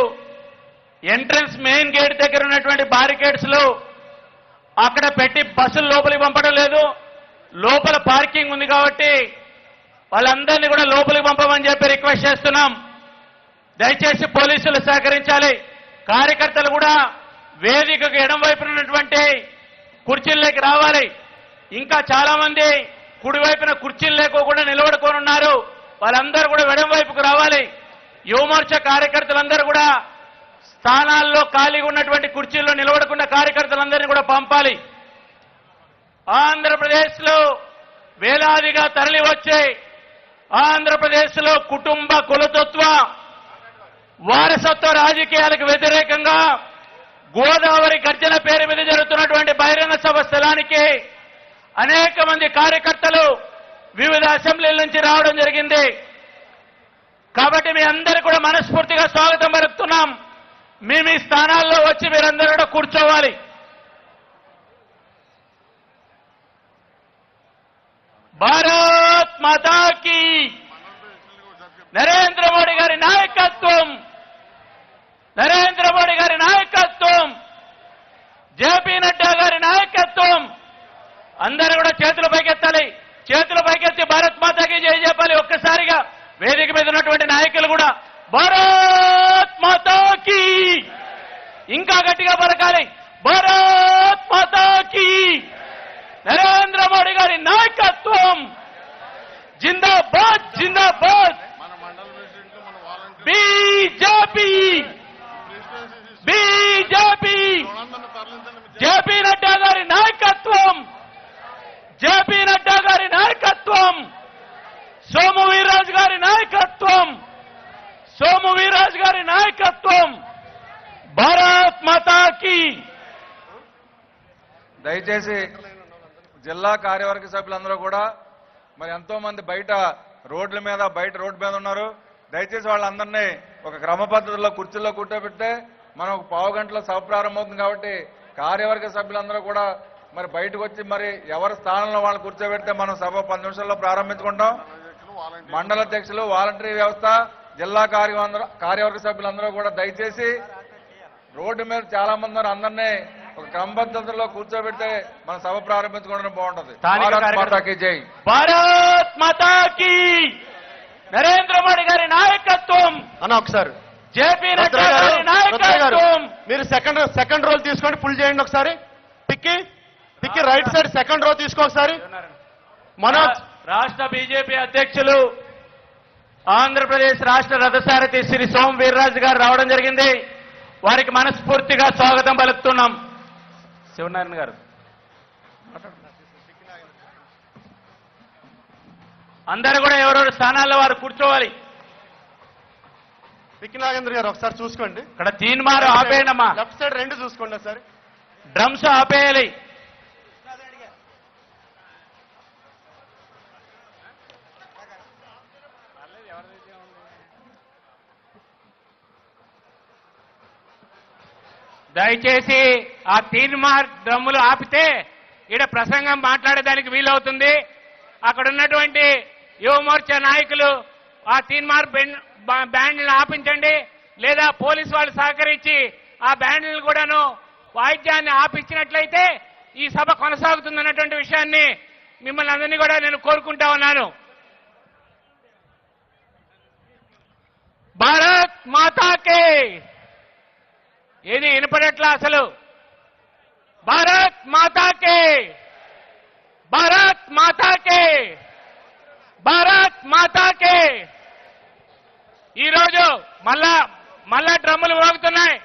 ఎంట్రన్స్ మెయిన్ గేట్ దగ్గర ఉన్నటువంటి బారికేడ్స్ లో అక్కడ పెట్టి బస్సులు లోపలికి పంపడం లేదు. లోపల పార్కింగ్ ఉంది కాబట్టి వాళ్ళందరినీ కూడా లోపలికి పంపమని చెప్పి రిక్వెస్ట్ చేస్తున్నాం. దయచేసి పోలీసులు సహకరించాలి. కార్యకర్తలు కూడా వేదికకు ఎడం వైపున ఉన్నటువంటి కుర్చీల్లోకి రావాలి. ఇంకా చాలా మంది కుడివైపున కుర్చీలు లేకోకుండా నిలబడుకొని ఉన్నారు. వాళ్ళందరూ కూడా ఎడం వైపుకు రావాలి. యువమోర్చా కార్యకర్తలందరూ కూడా స్థానాల్లో ఖాళీగా ఉన్నటువంటి కుర్చీల్లో నిలబడకుండా కార్యకర్తలందరినీ కూడా పంపాలి. ఆంధ్రప్రదేశ్లో వేలాదిగా తరలి వచ్చే ఆంధ్రప్రదేశ్లో కుటుంబ కులతత్వ వారసత్వ రాజకీయాలకు వ్యతిరేకంగా గోదావరి గర్జన పేరు మీద జరుగుతున్నటువంటి బహిరంగ సభ స్థలానికి అనేక మంది కార్యకర్తలు వివిధ అసెంబ్లీల నుంచి రావడం జరిగింది. కాబట్టి మీ అందరూ కూడా మనస్ఫూర్తిగా స్వాగతం పలుకుతున్నాం. మీ మీ స్థానాల్లో వచ్చి మీరందరూ కూడా కూర్చోవాలి. భారత్ మాతా కీ నరేంద్ర మోడీ గారి నాయకత్వం, నరేంద్ర మోడీ గారి నాయకత్వం, జేపీ నడ్డా గారి నాయకత్వం. అందరూ కూడా చేతులు పైకెత్తాలి. చేతులు పైకెత్తి భారత్ మాతాకి జై చెప్పాలి. ఒక్కసారిగా వేదిక మీద ఉన్నటువంటి నాయకులు కూడా భారత్ మాతాకి ఇంకా గట్టిగా పలకాలి. భారత్ మాతాకి నరేంద్ర మోడీ గారి నాయకత్వం జిందాబాద్ జిందాబాద్. బీజేపీ బీజేపీ జేపీ నడ్డా గారి నాయకత్వం, జేపీ నడ్డా గారి నాయకత్వం, సోము వీర్రాజు గారి నాయకత్వం, సోము వీర్రాజు గారి నాయకత్వం. భారత్ మాతాకి. దయచేసి జిల్లా కార్యవర్గ సభ్యులందరూ కూడా మరి ఎంతో మంది బయట రోడ్ల మీద రోడ్డు మీద ఉన్నారు. దయచేసి వాళ్ళందరినీ ఒక క్రమ పద్ధతిలో కుర్చీల్లో కూర్చోబెడితే మనం ఒక పావు గంటలో సభ ప్రారంభమవుతుంది. కాబట్టి కార్యవర్గ సభ్యులందరూ కూడా మరి బయటకు వచ్చి మరి ఎవరి స్థానంలో వాళ్ళు కూర్చోబెడితే మనం సభ 10 నిమిషాల్లో ప్రారంభించుకుంటాం. మండల అధ్యక్షులు, వాలంటరీ వ్యవస్థ, జిల్లా కార్యవర్గ సభ్యులందరూ కూడా దయచేసి రోడ్డు మీద చాలా మంది ఉన్నారు, అందరినీ ఒక క్రమబద్ధతలో కూర్చోబెడితే మన సభ ప్రారంభించుకోవడం బాగుంటుంది. భారత్ మాతాకి జై. భారత్ మాతాకి. నరేంద్ర మోడీ గారి నాయకత్వం. అన్న ఒకసారి జేపీ నడ్డా గారి నాయకత్వం. మీరు సెకండ్ రోల్ తీసుకోండి, ఫుల్ చేయండి ఒకసారి. Pikki right side second row తీసుకో ఒకసారి. మనోజ్. రాష్ట్ర బీజేపీ అధ్యక్షులు, ఆంధ్రప్రదేశ్ రాష్ట్ర రథసారథి శ్రీ సోము వీర్రాజు గారు రావడం జరిగింది. వారికి మనస్ఫూర్తిగా స్వాగతం పలుకుతున్నాం. శివనారాయణ గారు అందరూ కూడా ఎవరెవరి స్థానాల్లో వారు కూర్చోవాలి. పిక్కి నాగేంద్ర గారు ఒకసారి చూసుకోండి. ఇక్కడ తీన్మారు ఆపేయడమ్మా. లెఫ్ట్ సైడ్ 2 చూసుకోండి ఒకసారి. డ్రమ్స్ ఆపేయాలి. దయచేసి ఆ తీన్మార్ డ్రమ్ములు ఆపితే ఈడ ప్రసంగం మాట్లాడేదానికి వీలవుతుంది. అక్కడ ఉన్నటువంటి యువమోర్చా నాయకులు ఆ తీన్మార్ బ్యాండ్లను ఆపించండి, లేదా పోలీసు వాళ్ళు సహకరించి ఆ బ్యాండ్లను కూడాను వాయిద్యాన్ని ఆపించినట్లయితే ఈ సభ కొనసాగుతుందన్నటువంటి విషయాన్ని మిమ్మల్ని అందరినీ కూడా నేను కోరుకుంటా ఉన్నాను. భారత్ మాతాకే ఏది వినపడట్లా అసలు? భారత్ మాతాకే, భారత్ మాతాకే, భారత్ మాతాకే. ఈరోజు మళ్ళా డ్రమ్ములు మోగుతున్నాయి.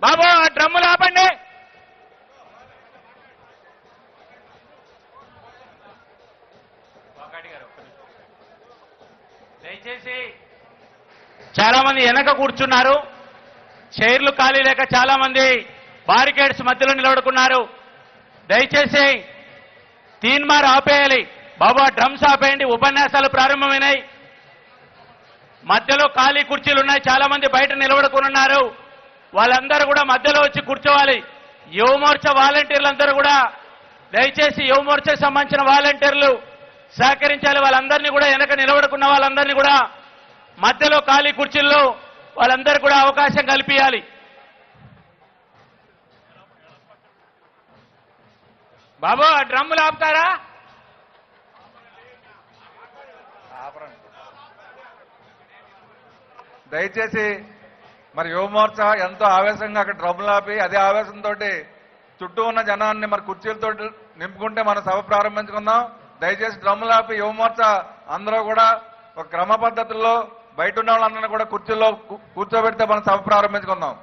బాబు ఆ డ్రమ్ములు ఆపండి. దయచేసి చాలా మంది వెనక కూర్చున్నారు, చైర్లు ఖాళీ లేక చాలా మంది బారికేడ్స్ మధ్యలో నిలబడుకున్నారు. దయచేసి తీన్మార్ ఆపేయాలి. బాబా డ్రమ్స్ ఆపేయండి. ఉపన్యాసాలు ప్రారంభమైనాయి. మధ్యలో ఖాళీ కుర్చీలు ఉన్నాయి, చాలా మంది బయట నిలబడుకున్నారు. వాళ్ళందరూ కూడా మధ్యలో వచ్చి కూర్చోవాలి. యువమోర్చా వాలంటీర్లందరూ కూడా దయచేసి యువమోర్చాకు సంబంధించిన వాలంటీర్లు సహకరించాలి. వాళ్ళందరినీ కూడా వెనక నిలబడుకున్న వాళ్ళందరినీ కూడా మధ్యలో ఖాళీ కుర్చీల్లో వాళ్ళందరూ కూడా అవకాశం కల్పించాలి. బాబు ఆ డ్రమ్ములు ఆపుతారా? దయచేసి మరి యువమోర్చా ఎంతో ఆవేశంగా అక్కడ డ్రమ్ములు ఆపి అదే ఆవేశంతో చుట్టూ ఉన్న జనాన్ని మరి కుర్చీలతో నింపుకుంటే మనం సభ ప్రారంభించుకుందాం. దయచేసి డ్రమ్ములు ఆపి యువమోర్చా అందరూ కూడా ఒక క్రమ పద్ధతుల్లో బయట ఉన్న వాళ్ళందరినీ కూడా కుర్చీల్లో కూర్చోబెడితే మనం సభ ప్రారంభించుకుందాం.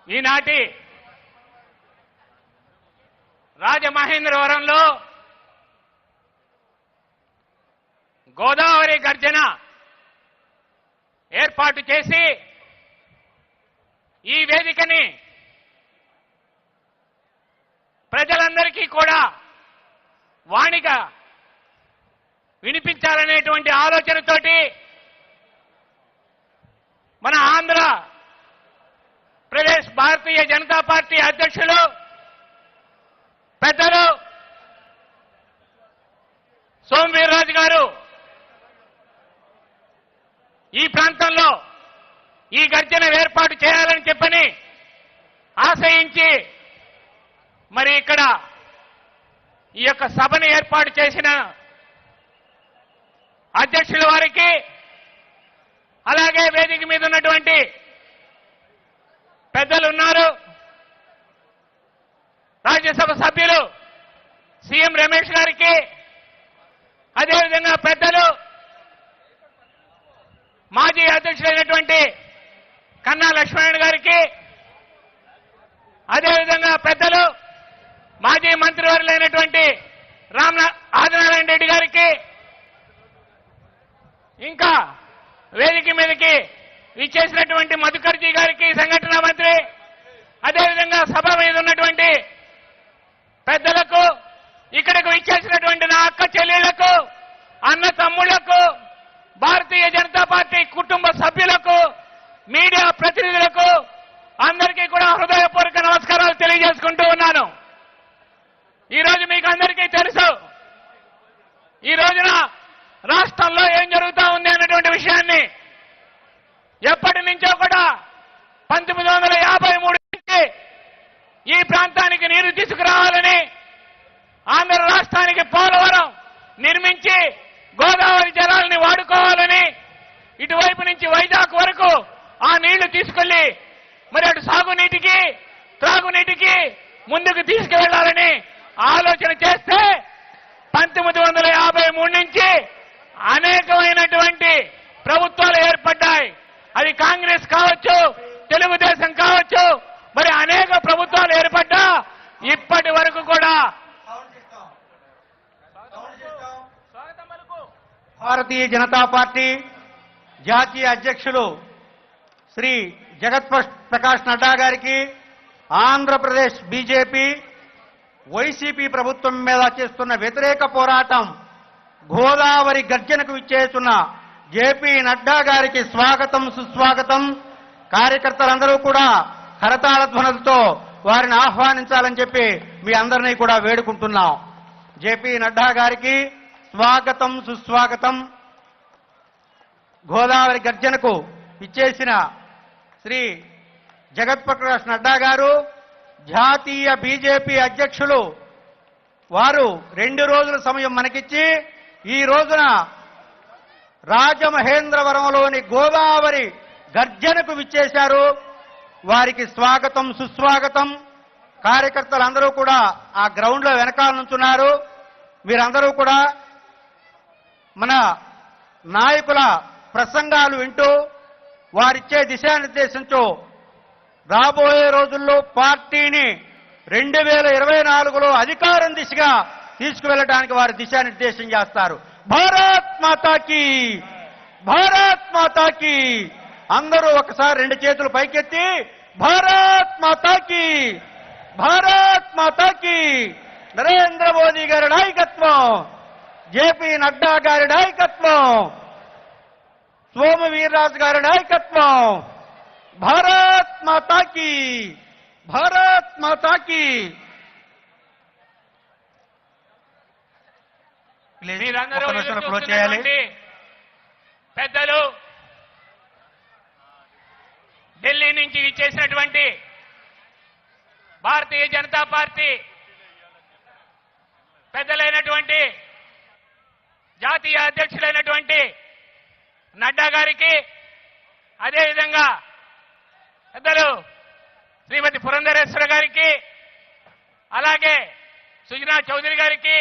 ఈనాటి రాజమహేంద్రవరంలో గోదావరి గర్జన ఏర్పాటు చేసి ఈ వేదికని ప్రజలందరికీ కూడా వాణిగా వినిపించాలనేటువంటి ఆలోచనతోటి మన ఆంధ్ర ప్రదేశ్ భారతీయ జనతా పార్టీ అధ్యక్షులు పెద్దలు సోమవీర్రాజు గారు ఈ ప్రాంతంలో ఈ గర్జన ఏర్పాటు చేయాలని చెప్పని ఆశయించి మరి ఇక్కడ ఈ యొక్క సభను ఏర్పాటు చేసిన అధ్యక్షుల వారికి, అలాగే వేదిక మీద ఉన్నటువంటి పెద్దలు ఉన్నారు, రాజ్యసభ సభ్యులు సీఎం రమేష్ గారికి, అదేవిధంగా పెద్దలు మాజీ అధ్యక్షులైనటువంటి కన్నా లక్ష్మణ్ గారికి, అదేవిధంగా పెద్దలు మాజీ మంత్రివర్యులైనటువంటి ఆదినారాయణ రెడ్డి గారికి, ఇంకా వేదిక మీదకి విచ్చేసినటువంటి మధుకర్జీ గారికి, సంఘటన మంత్రి, అదేవిధంగా సభ మీద ఉన్నటువంటి పెద్దలకు, ఇక్కడకు విచ్చేసినటువంటి నా అక్క చెల్లెళ్లకు, అన్న తమ్ముళ్లకు, భారతీయ జనతా పార్టీ కుటుంబ సభ్యులకు, మీడియా ప్రతినిధులకు అందరికీ కూడా హృదయపూర్వక నమస్కారాలు తెలియజేసుకుంటూ ఉన్నాను. ఈరోజు మీకు అందరికీ తెలుసు, ఈ రోజున రాష్ట్రంలో ఏం జరుగుతూ ఉంది అన్నటువంటి విషయాన్ని ఎప్పటి నుంచో కూడా 1953 నుంచి ఈ ప్రాంతానికి నీరు తీసుకురావాలని, ఆంధ్ర రాష్ట్రానికి పోలవరం నిర్మించి గోదావరి జలాలని వాడుకోవాలని, ఇటువైపు నుంచి వైజాగ్ వరకు ఆ నీళ్లు తీసుకెళ్లి మరి అటు సాగునీటికి త్రాగునీటికి ముందుకు తీసుకువెళ్లాలని ఆలోచన చేస్తే 1953 నుంచి అనేకమైనటువంటి ప్రభుత్వాలు ఏర్పడ్డాయి. అది కాంగ్రెస్ కావచ్చు, తెలుగుదేశం కావచ్చు, మరి అనేక ప్రభుత్వాలు ఏర్పడ్డా ఇప్పటి వరకు కూడా భారతీయ జనతా పార్టీ జాతీయ అధ్యక్షులు శ్రీ జగత్ ప్రకాష్ నడ్డా గారికి, ఆంధ్రప్రదేశ్ బీజేపీ వైసీపీ ప్రభుత్వం మీద చేస్తున్న వ్యతిరేక పోరాటం గోదావరి గర్జనకు విచ్చేస్తున్న జేపీ నడ్డా గారికి స్వాగతం సుస్వాగతం. కార్యకర్తలందరూ కూడా కరతాళ ధ్వనులతో వారిని ఆహ్వానించాలని చెప్పి మీ అందరినీ కూడా వేడుకుంటున్నాం. జేపీ నడ్డా గారికి స్వాగతం సుస్వాగతం. గోదావరి గర్జనకు ఇచ్చేసిన శ్రీ జగత్ప్రకాష్ నడ్డా గారు, జాతీయ బీజేపీ అధ్యక్షులు వారు 2 రోజుల సమయం మనకిచ్చి ఈ రోజున రాజమహేంద్రవరంలోని గోదావరి గర్జనకు విచ్చేశారు. వారికి స్వాగతం సుస్వాగతం. కార్యకర్తలందరూ కూడా ఆ గ్రౌండ్లో వెనకాల నుంచున్నారు. మీరందరూ కూడా మన నాయకుల ప్రసంగాలు వింటూ వారిచ్చే దిశానిర్దేశంతో రాబోయే రోజుల్లో పార్టీని 2024లో అధికారం దిశగా తీసుకువెళ్ళడానికి వారు దిశానిర్దేశం చేస్తారు. భారత్ మాతాకి, భారత్ మాతాకి. అందరూ ఒకసారి 2 చేతులు పైకెత్తి భారత్ మాతాకి, భారత్ మాతాకి. నరేంద్ర మోదీ గారి నాయకత్వం, జేపీ నడ్డా గారి నాయకత్వం, సోము వీర్రాజు గారి నాయకత్వం. భారత్ మాతాకి, భారత్ మాతాకి. మీరందరూ క్లోజ్ చేయాలి. పెద్దలు ఢిల్లీ నుంచి ఇచ్చేసినటువంటి భారతీయ జనతా పార్టీ పెద్దలైనటువంటి జాతీయ అధ్యక్షులైనటువంటి నడ్డా గారికి, అదేవిధంగా పెద్దలు శ్రీమతి పురంధరేశ్వర గారికి, అలాగే సుజనా చౌదరి గారికి,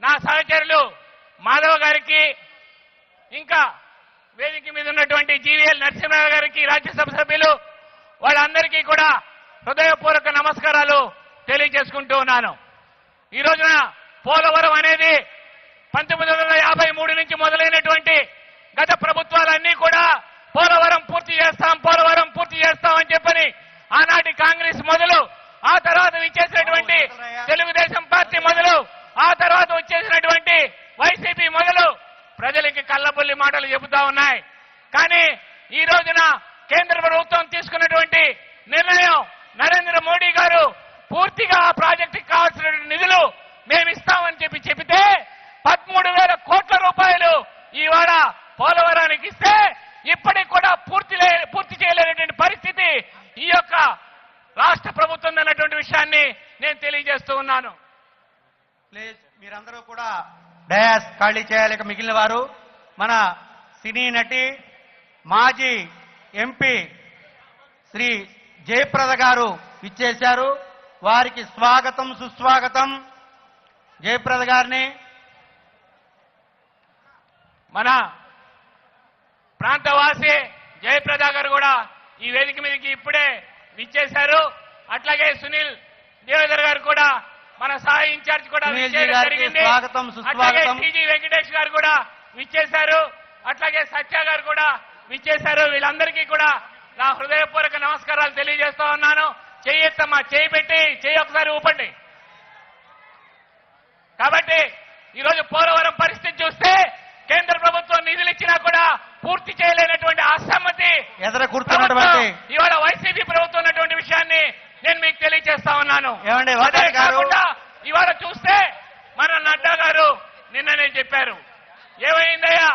నా సహచరులు మాధవ్ గారికి, ఇంకా వేదిక మీద ఉన్నటువంటి జీవీఎల్ నరసింహరావు గారికి, రాజ్యసభ సభ్యులు, వాళ్ళందరికీ కూడా హృదయపూర్వక నమస్కారాలు తెలియజేసుకుంటూ ఉన్నాను. ఈ రోజున పోలవరం అనేది 1953 నుంచి మొదలైనటువంటి గత ప్రభుత్వాలన్నీ కూడా పోలవరం పూర్తి చేస్తాం, పోలవరం పూర్తి చేస్తాం అని చెప్పని ఆనాటి కాంగ్రెస్ మొదలు, ఆ తర్వాత విచ్చేసినటువంటి తెలుగుదేశం పార్టీ మొదలు, ఆ తర్వాత వచ్చేసినటువంటి వైసీపీ మొదలు ప్రజలకి కళ్ళబొల్లి మాటలు చెబుతా ఉన్నాయి. కానీ ఈ రోజున కేంద్ర ప్రభుత్వం తీసుకున్నటువంటి నిర్ణయం, నరేంద్ర మోడీ గారు పూర్తిగా ఆ ప్రాజెక్టుకి కావాల్సిన నిధులు మేము ఇస్తామని చెబితే 13,000 కోట్ల రూపాయలు ఇవాళ పోలవరానికి ఇస్తే ఇప్పటికి కూడా పూర్తి చేయలేనటువంటి పరిస్థితి ఈ యొక్క రాష్ట్ర ప్రభుత్వం అన్నటువంటి విషయాన్ని నేను తెలియజేస్తూ ఉన్నాను. ప్లీజ్ మీరందరూ కూడా డయాస్ ఖాళీ చేయాలి. మిగిలిన వారు మన సినీ నటి మాజీ ఎంపీ శ్రీ జయప్రద గారు ఇచ్చేశారు. వారికి స్వాగతం సుస్వాగతం. జయప్రద గారిని మన ప్రాంతవాసి జయప్రద గారు కూడా ఈ వేదిక మీదకి ఇప్పుడే విచ్చేశారు. అట్లాగే సునీల్ దేవేదర్ గారు కూడా మన సహాయ ఇన్ఛార్జ్ కూడా జరిగింది. అట్లాగే టీజీ వెంకటేష్ గారు కూడా విచ్చేశారు. అట్లాగే సత్య గారు కూడా విచ్చేశారు. వీళ్ళందరికీ కూడా నా హృదయపూర్వక నమస్కారాలు తెలియజేస్తా ఉన్నాను. చెయ్యెత్తమ్మా, చేయి పెట్టి చెయ్యి ఒకసారి ఊపండి. కాబట్టి ఈరోజు పోలవరం పరిస్థితి చూస్తే కేంద్ర ప్రభుత్వం నిధులు ఇచ్చినా కూడా పూర్తి చేయలేనటువంటి అసమ్మతి ఇవాళ వైసీపీ ప్రభుత్వం ఉన్నటువంటి విషయాన్ని నేను మీకు తెలియజేస్తా ఉన్నాను. కాకుండా ఇవాళ చూస్తే మన నడ్డా గారు నిన్ననే చెప్పారు, ఏమైందయ్యా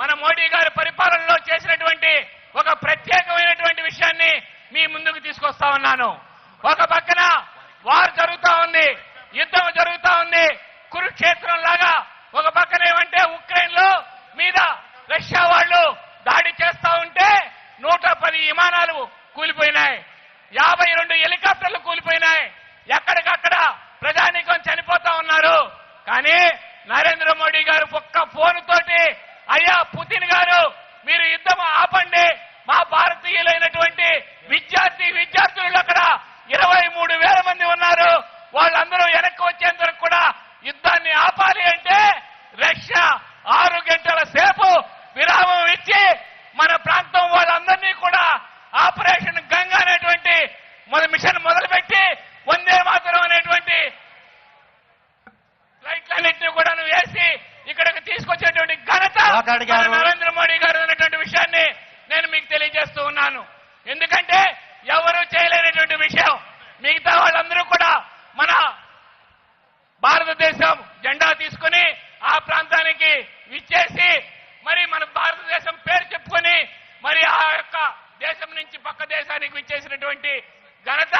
మన మోడీ గారు పరిపాలనలో చేసినటువంటి ఒక ప్రత్యేకమైనటువంటి విషయాన్ని మీ ముందుకు తీసుకొస్తా ఉన్నాను. ఒక పక్కన వార్ జరుగుతా ఉంది, యుద్ధం జరుగుతా ఉంది, కురుక్షేత్రం లాగా. ఒక పక్కన ఏమంటే ఉక్రెయిన్ లో మీద రష్యా వాళ్ళు దాడి చేస్తా ఉంటే 110 విమానాలు కూలిపోయినాయి, 52 హెలికాప్టర్లు కూలిపోయినాయి. ఎక్కడికక్కడ ప్రజానీకం చనిపోతా ఉన్నారు. కానీ నరేంద్ర మోడీ గారు ఒక్క ఫోన్ తోటి, అయ్యా పుతిన్ గారు మీరు యుద్ధం ఆపండి, మా భారతీయులైనటువంటి విద్యార్థులు అక్కడ 23,000 మంది ఉన్నారు, వాళ్ళందరూ వెనక్కి వచ్చేంత వరకు కూడా యుద్ధాన్ని ఆపాలి అంటే రష్యా 6 గంటల సేపు విరామం ఇచ్చి మన ప్రాంతం వాళ్ళందరినీ కూడా ఆపరేషన్ గంగా అనేటువంటి మిషన్ మొదలుపెట్టి వందే మాతరం అనేటువంటి ఫ్లైట్లన్నింటినీ కూడా వేసి ఇక్కడికి తీసుకొచ్చేటువంటి ఘనత నరేంద్ర మోడీ గారు అన్నటువంటి విషయాన్ని నేను మీకు తెలియజేస్తూ ఉన్నాను. ఎందుకంటే ఎవరు చేయలేనటువంటి విషయం. మిగతా వాళ్ళందరూ కూడా మన భారతదేశం జెండా తీసుకుని ఆ ప్రాంతానికి విచ్చేసి మరి మన భారతదేశం పేరు చెప్పుకొని మరి ఆ యొక్క దేశంని నుంచి పక్క దేశానికి విచ్చేసినటువంటి ఘనత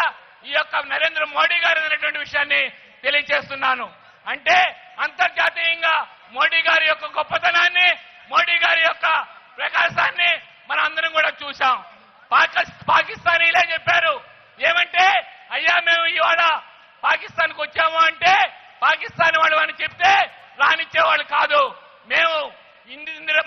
ఈ యొక్క నరేంద్ర మోడీ గారు అనేటువంటి విషయాన్ని తెలియజేస్తున్నాను. అంటే అంతర్జాతీయంగా మోడీ గారి యొక్క గొప్పతనాన్ని, మోడీ గారి యొక్క ప్రకాశాన్ని మనం అందరం కూడా చూశాం. పాకిస్తానీలే చెప్పారు ఏమంటే, అయ్యా మేము ఇవాళ పాకిస్తాన్కి వచ్చాము అంటే పాకిస్తాన్ వాళ్ళు అని చెప్తే రానిచ్చేవాళ్ళు కాదు. మేము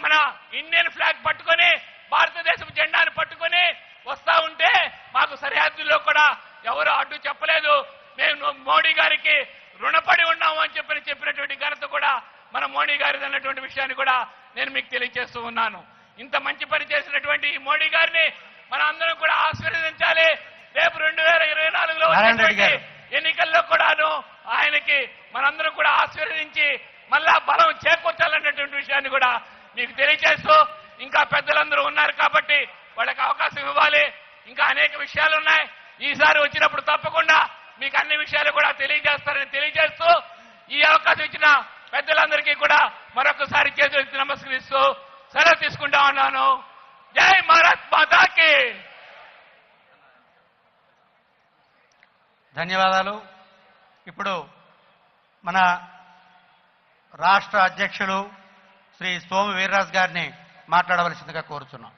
మన ఇండియన్ ఫ్లాగ్ పట్టుకొని భారతదేశం జెండాను పట్టుకొని వస్తా ఉంటే మాకు సరిహద్దుల్లో కూడా ఎవరు అడ్డు చెప్పలేదు. మేము మోడీ గారికి రుణపడి ఉన్నాము అని చెప్పినటువంటి ఘనత కూడా మన మోడీ గారిది అన్నటువంటి విషయాన్ని కూడా నేను మీకు తెలియజేస్తూ ఉన్నాను. ఇంత మంచి పని చేసినటువంటి ఈ మోడీ గారిని మన అందరం కూడా ఆశీర్వదించాలి. రేపు 2024లో వచ్చేటువంటి ఎన్నికల్లో కూడాను ఆయనకి మనందరం కూడా ఆశీర్వదించి మళ్ళా బలం చేకూర్చాలన్నటువంటి విషయాన్ని కూడా మీకు తెలియజేస్తూ, ఇంకా పెద్దలందరూ ఉన్నారు కాబట్టి వాళ్ళకి అవకాశం ఇవ్వాలి. ఇంకా అనేక విషయాలు ఉన్నాయి. ఈసారి వచ్చినప్పుడు తప్పకుండా మీకు అన్ని విషయాలు కూడా తెలియజేస్తారని తెలియజేస్తూ, ఈ అవకాశం ఇచ్చిన పెద్దలందరికీ కూడా మరొకసారి చేతులెత్తి నమస్కరిస్తూ సెలవు తీసుకుంటా ఉన్నాను. జై భారత్ మాతాకి. ధన్యవాదాలు. ఇప్పుడు మన రాష్ట్ర అధ్యక్షులు శ్రీ సోము వీర్రాజు గారిని మాట్లాడవలసిందిగా కోరుచున్నాం.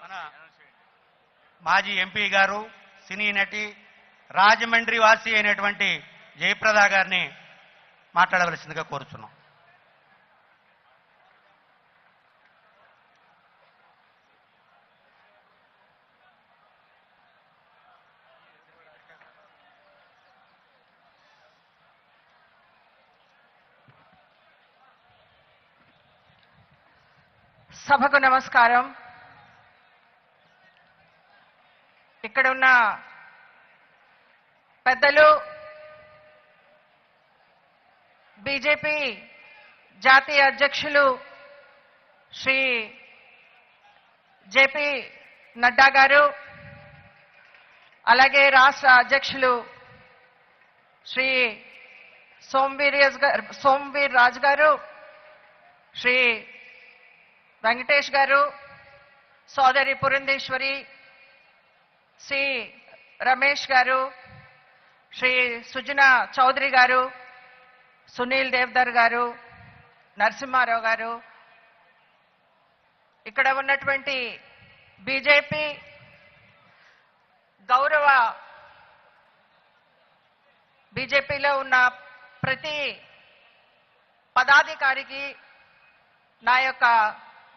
మన మాజీ ఎంపీ గారు, సినీ నటి, రాజమండ్రి వాసి అయినటువంటి జయప్రద గారిని మాట్లాడవలసిందిగా కోరుచున్నాం. సభకు నమస్కారం. ఇక్కడ ఉన్న పెద్దలు, బీజేపీ జాతీయ అధ్యక్షులు శ్రీ జేపీ నడ్డా గారు, అలాగే రాష్ట్ర అధ్యక్షులు శ్రీ సోమవీర్ రాజు గారు, శ్రీ వెంకటేష్ గారు, సోదరి పురంధేశ్వరి, శ్రీ రమేష్ గారు, శ్రీ సుజనా చౌదరి గారు, సునీల్ దేవ్దర్ గారు, నరసింహారావు గారు, ఇక్కడ ఉన్నటువంటి బీజేపీ గౌరవ బీజేపీలో ఉన్న ప్రతి పదాధికారికి నా యొక్క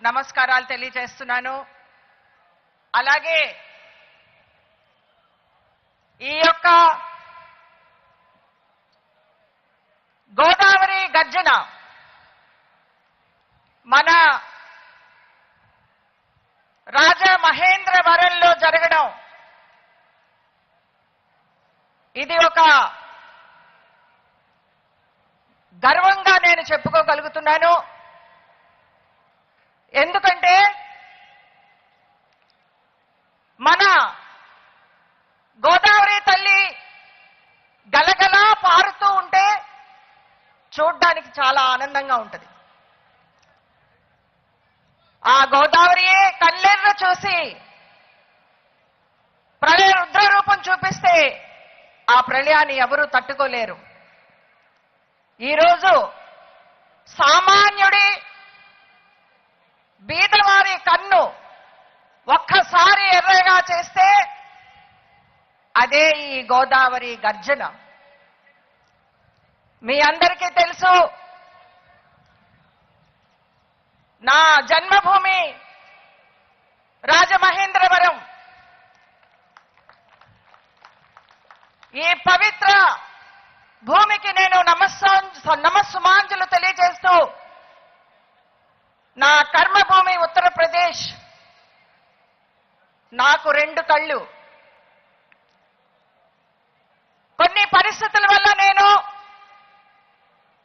నమస్కారాలు తెలియజేస్తున్నాను. అలాగే ఈ యొక్క గోదావరి గర్జన మన రాజమహేంద్రవరంలో జరగడం ఇది ఒక గర్వంగా నేను చెప్పుకోగలుగుతున్నాను. ఎందుకంటే మన గోదావరి తల్లి గలగలా పారుతూ ఉంటే చూడ్డానికి చాలా ఆనందంగా ఉంటుంది. ఆ గోదావరియే కళ్ళెర్ర చూసి ప్రళయ రుద్ర రూపం చూపిస్తే ఆ ప్రళయాన్ని ఎవరూ తట్టుకోలేరు. ఈరోజు సామాన్యుడి బీదవారి కన్ను ఒక్కసారి ఎర్రగా చేస్తే అదే ఈ గోదావరి గర్జన. మీ అందరికీ తెలుసు, నా జన్మభూమి రాజమహేంద్రవరం. ఈ పవిత్ర భూమికి నేను నమస్సుమాంజలు తెలియజేస్తూ నా కర్మభూమి ఉత్తరప్రదేశ్ నాకు 2 కళ్ళు. కొన్ని పరిస్థితుల వల్ల నేను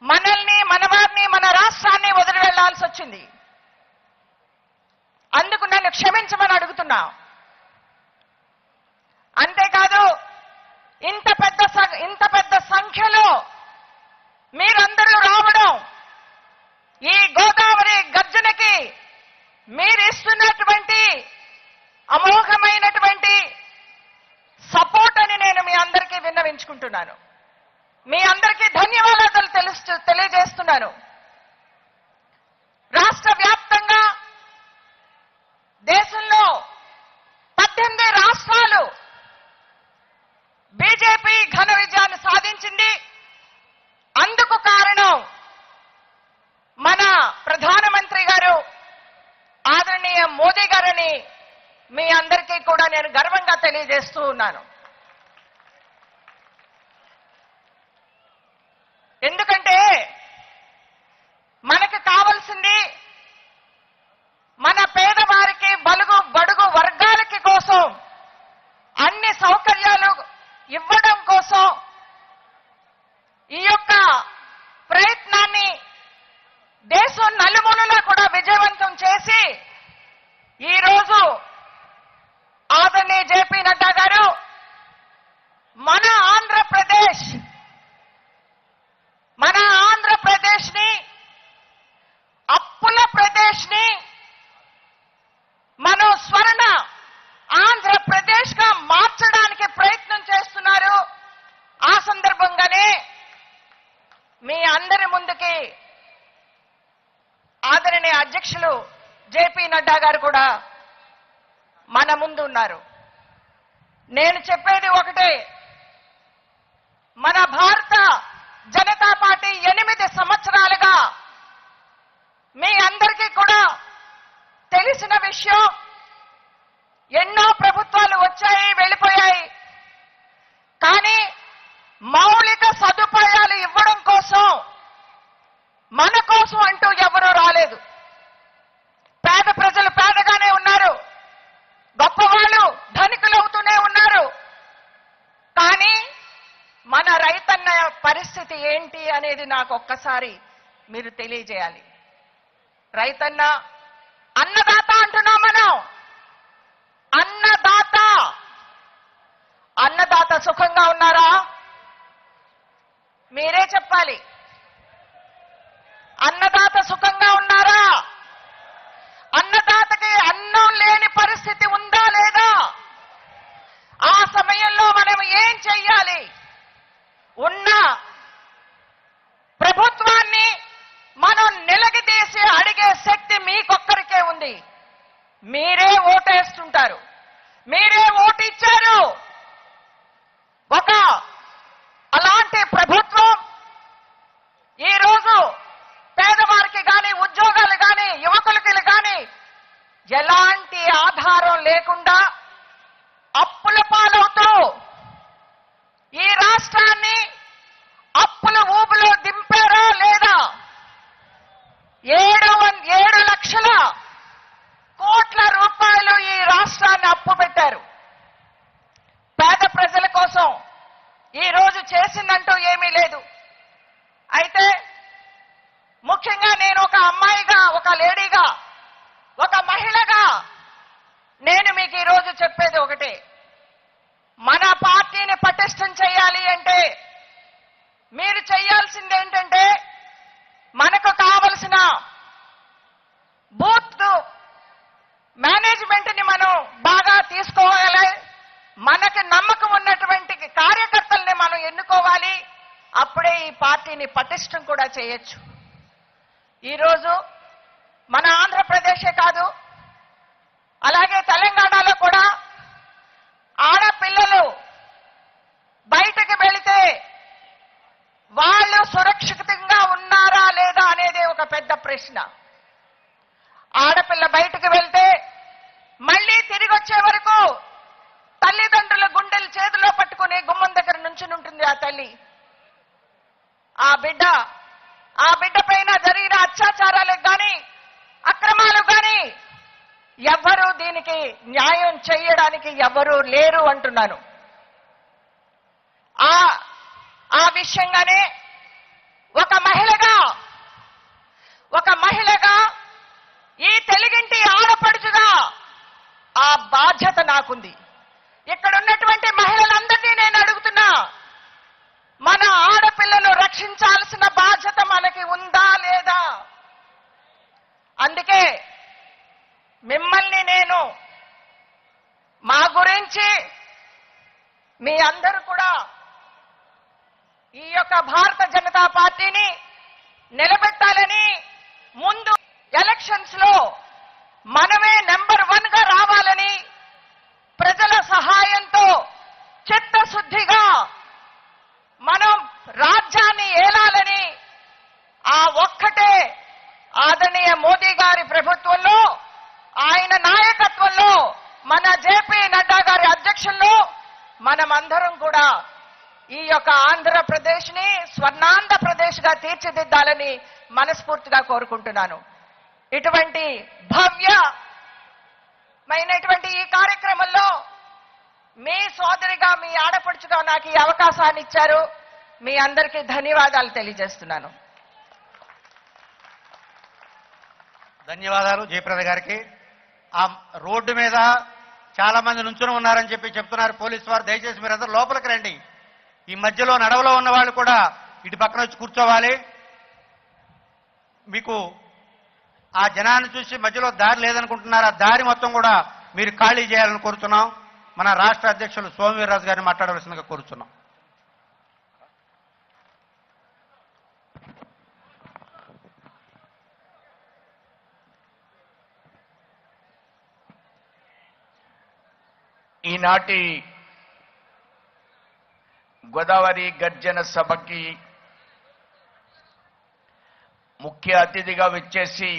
మనల్ని, మన వారిని, మన రాష్ట్రాన్ని వదిలి వెళ్లాల్సి వచ్చింది. అందుకు నన్ను క్షమించమని అడుగుతున్నా. అంతేకాదు ఇంత పెద్ద సంఖ్యలో మీరందరూ రావడం, ఈ గోదావరి గర్జనకి మీరు ఇస్తున్నటువంటి అమోఘమైనటువంటి సపోర్ట్ అని నేను మీ అందరికీ విన్నవించుకుంటున్నాను. మీ అందరికీ ధన్యవాదాలు తెలియజేస్తున్నాను. రాష్ట్ర వ్యాప్తంగా దేశంలో 18 రాష్ట్రాలు బీజేపీ ఘన విజయాన్ని సాధించింది. అందుకు కారణం మన ప్రధానమంత్రి గారు ఆదరణీయ మోదీ గారని మీ అందరికీ కూడా నేను గర్వంగా తెలియజేస్తూ ఉన్నాను. ఎందుకంటే మనకు కావాల్సింది మన పేదవారికి, బడుగు వర్గాలకి కోసం అన్ని సౌకర్యాలు ఇవ్వడం కోసం ఈ యొక్క ప్రయత్నాన్ని దేశం నలుమూలలా కూడా విజయవంతం చేసి ఈరోజు ఆదరణీయ జేపీ నడ్డా గారు మన ఆంధ్రప్రదేశ్ని అప్పుల ప్రదేశ్ని మనం స్వర్ణ ఆంధ్రప్రదేశ్ గా మార్చడానికి ప్రయత్నం చేస్తున్నారు. ఆ సందర్భంగానే మీ అందరి ముందుకి ఆదరణీయ అధ్యక్షులు జేపీ నడ్డా గారు కూడా మన ముందు ఉన్నారు. నేను చెప్పేది ఒకటే, మన భారత జనతా పార్టీ 8 సంవత్సరాలుగా మీ అందరికీ కూడా తెలిసిన విషయం, ఎన్నో ప్రభుత్వాలు వచ్చాయి, వెళ్ళిపోయాయి. కానీ మౌలిక సదుపాయాలు ఇవ్వడం కోసం, మన కోసం అంటూ ఎవరూ రాలేదు. పేద ప్రజలు పేదగానే ఉన్నారు, గొప్పవాళ్ళు ధనికులవుతూనే ఉన్నారు. కానీ మన రైతన్న పరిస్థితి ఏంటి అనేది నాకు ఒక్కసారి మీరు తెలియజేయాలి. రైతన్న అన్నదాత అంటున్నాం మనం. అన్నదాత సుఖంగా ఉన్నారా? మీరే చెప్పాలి. అన్నదాత సుఖంగా ఉన్నారా? అన్నదాతకి అన్నం లేని పరిస్థితి ఉందా లేదా? ఆ సమయంలో మనం ఏం చెయ్యాలి? ఉన్న ప్రభుత్వాన్ని మనం నిలగదీసి అడిగే శక్తి మీకొక్కరికే ఉంది. మీరే ఓటేస్తుంటారు, మీరే ఓటు ఇచ్చారు. ఒక అలాంటి ప్రభుత్వం ఈరోజు పేదవారికి కానీ, ఉద్యోగాలు కానీ, యువకులకి కానీ ఎలాంటి ఆధారం లేకుండా అప్పుల పాలవుతూ ఈ రాష్ట్రాన్ని అప్పుల ఊబిలో దింపారా లేదా? 7 లక్షల కోట్ల రూపాయలు ఈ రాష్ట్రాన్ని అప్పు పెట్టారు. పేద ప్రజల కోసం ఈ రోజు చేసిందంటూ ఏమీ లేదు. అయితే ముఖ్యంగా నేను ఒక అమ్మాయిగా, ఒక లేడీగా, ఒక మహిళగా నేను మీకు ఈరోజు చెప్పేది ఒకటే, మన పార్టీని పటిష్టం చేయాలి అంటే మీరు చేయాల్సింది ఏంటంటే, మనకు కావలసిన బూత్ మేనేజ్మెంట్ ని మనం బాగా తీసుకోవాలి. మనకు నమ్మకం ఉన్నటువంటి కార్యకర్తల్ని మనం ఎన్నుకోవాలి. అప్పుడే ఈ పార్టీని పటిష్టం కూడా చేయొచ్చు. ఈరోజు మన ఆంధ్రప్రదేశే కాదు, అలాగే తెలంగాణలో కూడా ఆడపిల్లలు బయటకు వెళితే వాళ్ళు సురక్షితంగా ఉన్నారా లేదా అనేది ఒక పెద్ద ప్రశ్న. ఆడపిల్ల బయటకు వెళ్తే మళ్ళీ తిరిగి వచ్చే వరకు తల్లిదండ్రుల గుండెలు చేతిలో పట్టుకుని గుమ్మం దగ్గర నుంచుని ఉంటుంది ఆ తల్లి. ఆ బిడ్డ పైన జరిగిన అత్యాచారాలకు కానీ, అక్రమాలకు కానీ ఎవ్వరూ దీనికి న్యాయం చేయడానికి ఎవ్వరూ లేరు అంటున్నాను. ఆ విషయంగానే ఒక మహిళగా ఈ తెలుగింటి ఆడపడుచుగా ఆ బాధ్యత నాకుంది. ఇక్కడ ఉన్నటువంటి మహిళలందరినీ నేను అడుగుతున్నా, మన ఆడపిల్లను రక్షించాల్సిన బాధ్యత మనకి ఉందా లేదా? అందుకే మిమ్మల్ని నేను మా గురించి మీ అందరూ కూడా ఈ యొక్క భారత జనతా పార్టీని నిలబెట్టాలని, ముందు ఎలక్షన్స్ లో మనమే నెంబర్ 1 గా రావాలని, ప్రజల సహాయంతో చిత్తశుద్ధిగా మనం రాజ్యాన్ని ఏలాలని, ఆ ఒక్కటే ఆదరణీయ మోదీ గారి ప్రభుత్వంలో, ఆయన నాయకత్వంలో, మన జేపీ నడ్డా గారి అధ్యక్షుల్లో మనమందరం కూడా ఈ యొక్క ఆంధ్రప్రదేశ్ ని స్వర్ణాంధ్రప్రదేశ్ గా తీర్చిదిద్దాలని మనస్ఫూర్తిగా కోరుకుంటున్నాను. ఇటువంటి భవ్యమైనటువంటి ఈ కార్యక్రమంలో మీ సోదరిగా, మీ ఆడపడుచుగా నాకు ఈ అవకాశాన్ని ఇచ్చారు. మీ అందరికీ ధన్యవాదాలు తెలియజేస్తున్నాను. ధన్యవాదాలు జయప్రద గారికి. ఆ రోడ్డు మీద చాలా మంది నుంచుని ఉన్నారని చెప్తున్నారు పోలీసు వారు. దయచేసి మీరందరూ లోపలికి రండి. ఈ మధ్యలో నడవలో ఉన్న వాళ్ళు కూడా ఇటు పక్కన వచ్చి కూర్చోవాలి. మీకు ఆ జనాన్ని చూసి మధ్యలో దారి లేదనుకుంటున్నారు. ఆ దారి మొత్తం కూడా మీరు ఖాళీ చేయాలని కోరుతున్నాం. మన రాష్ట్ర అధ్యక్షులు సోమవీర్రాజు గారిని మాట్లాడవలసిందిగా కోరుతున్నాం. ఈనాటి గోదావరి గర్జన సభకి ముఖ్య అతిథిగా వచ్చేసి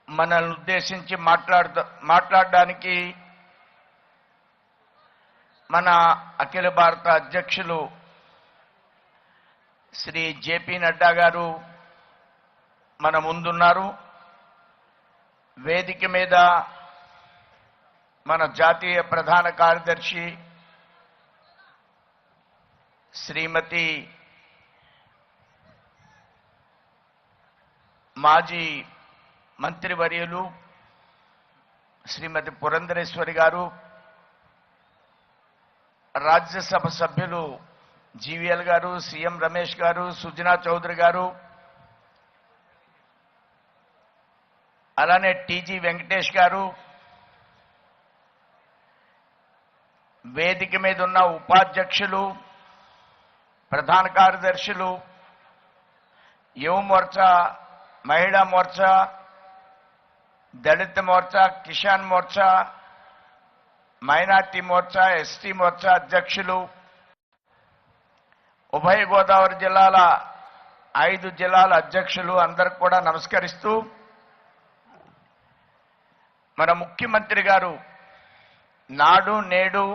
మనల్ని ఉద్దేశించి మాట్లాడడానికి మన అఖిల భారత అధ్యక్షులు శ్రీ జేపీ నడ్డా గారు మన ముందున్నారు. వేదిక మీద మన జాతీయ ప్రధాన కార్యదర్శి శ్రీమతి మాజీ మంత్రివర్యులు శ్రీమతి పురంధరేశ్వరి గారు, రాజ్యసభ సభ్యులు జీవీఎల్ గారు, సీఎం రమేష్ గారు, సుజనా చౌదరి గారు, అలానే టీజీ వెంకటేష్ గారు, వేదిక మీద ఉన్న ఉపాధ్యక్షులు, ప్రధాన కార్యదర్శులు, యువ మోర్చా, మహిళా మోర్చా, దళిత మోర్చా, కిసాన్ మోర్చా, మైనార్టీ మోర్చా, ఎస్టీ మోర్చా అధ్యక్షులు, ఉభయ గోదావరి జిల్లాల 5 జిల్లాల అధ్యక్షులు అందరికి కూడా నమస్కరిస్తూ, మన ముఖ్యమంత్రి గారు నాడు నేడు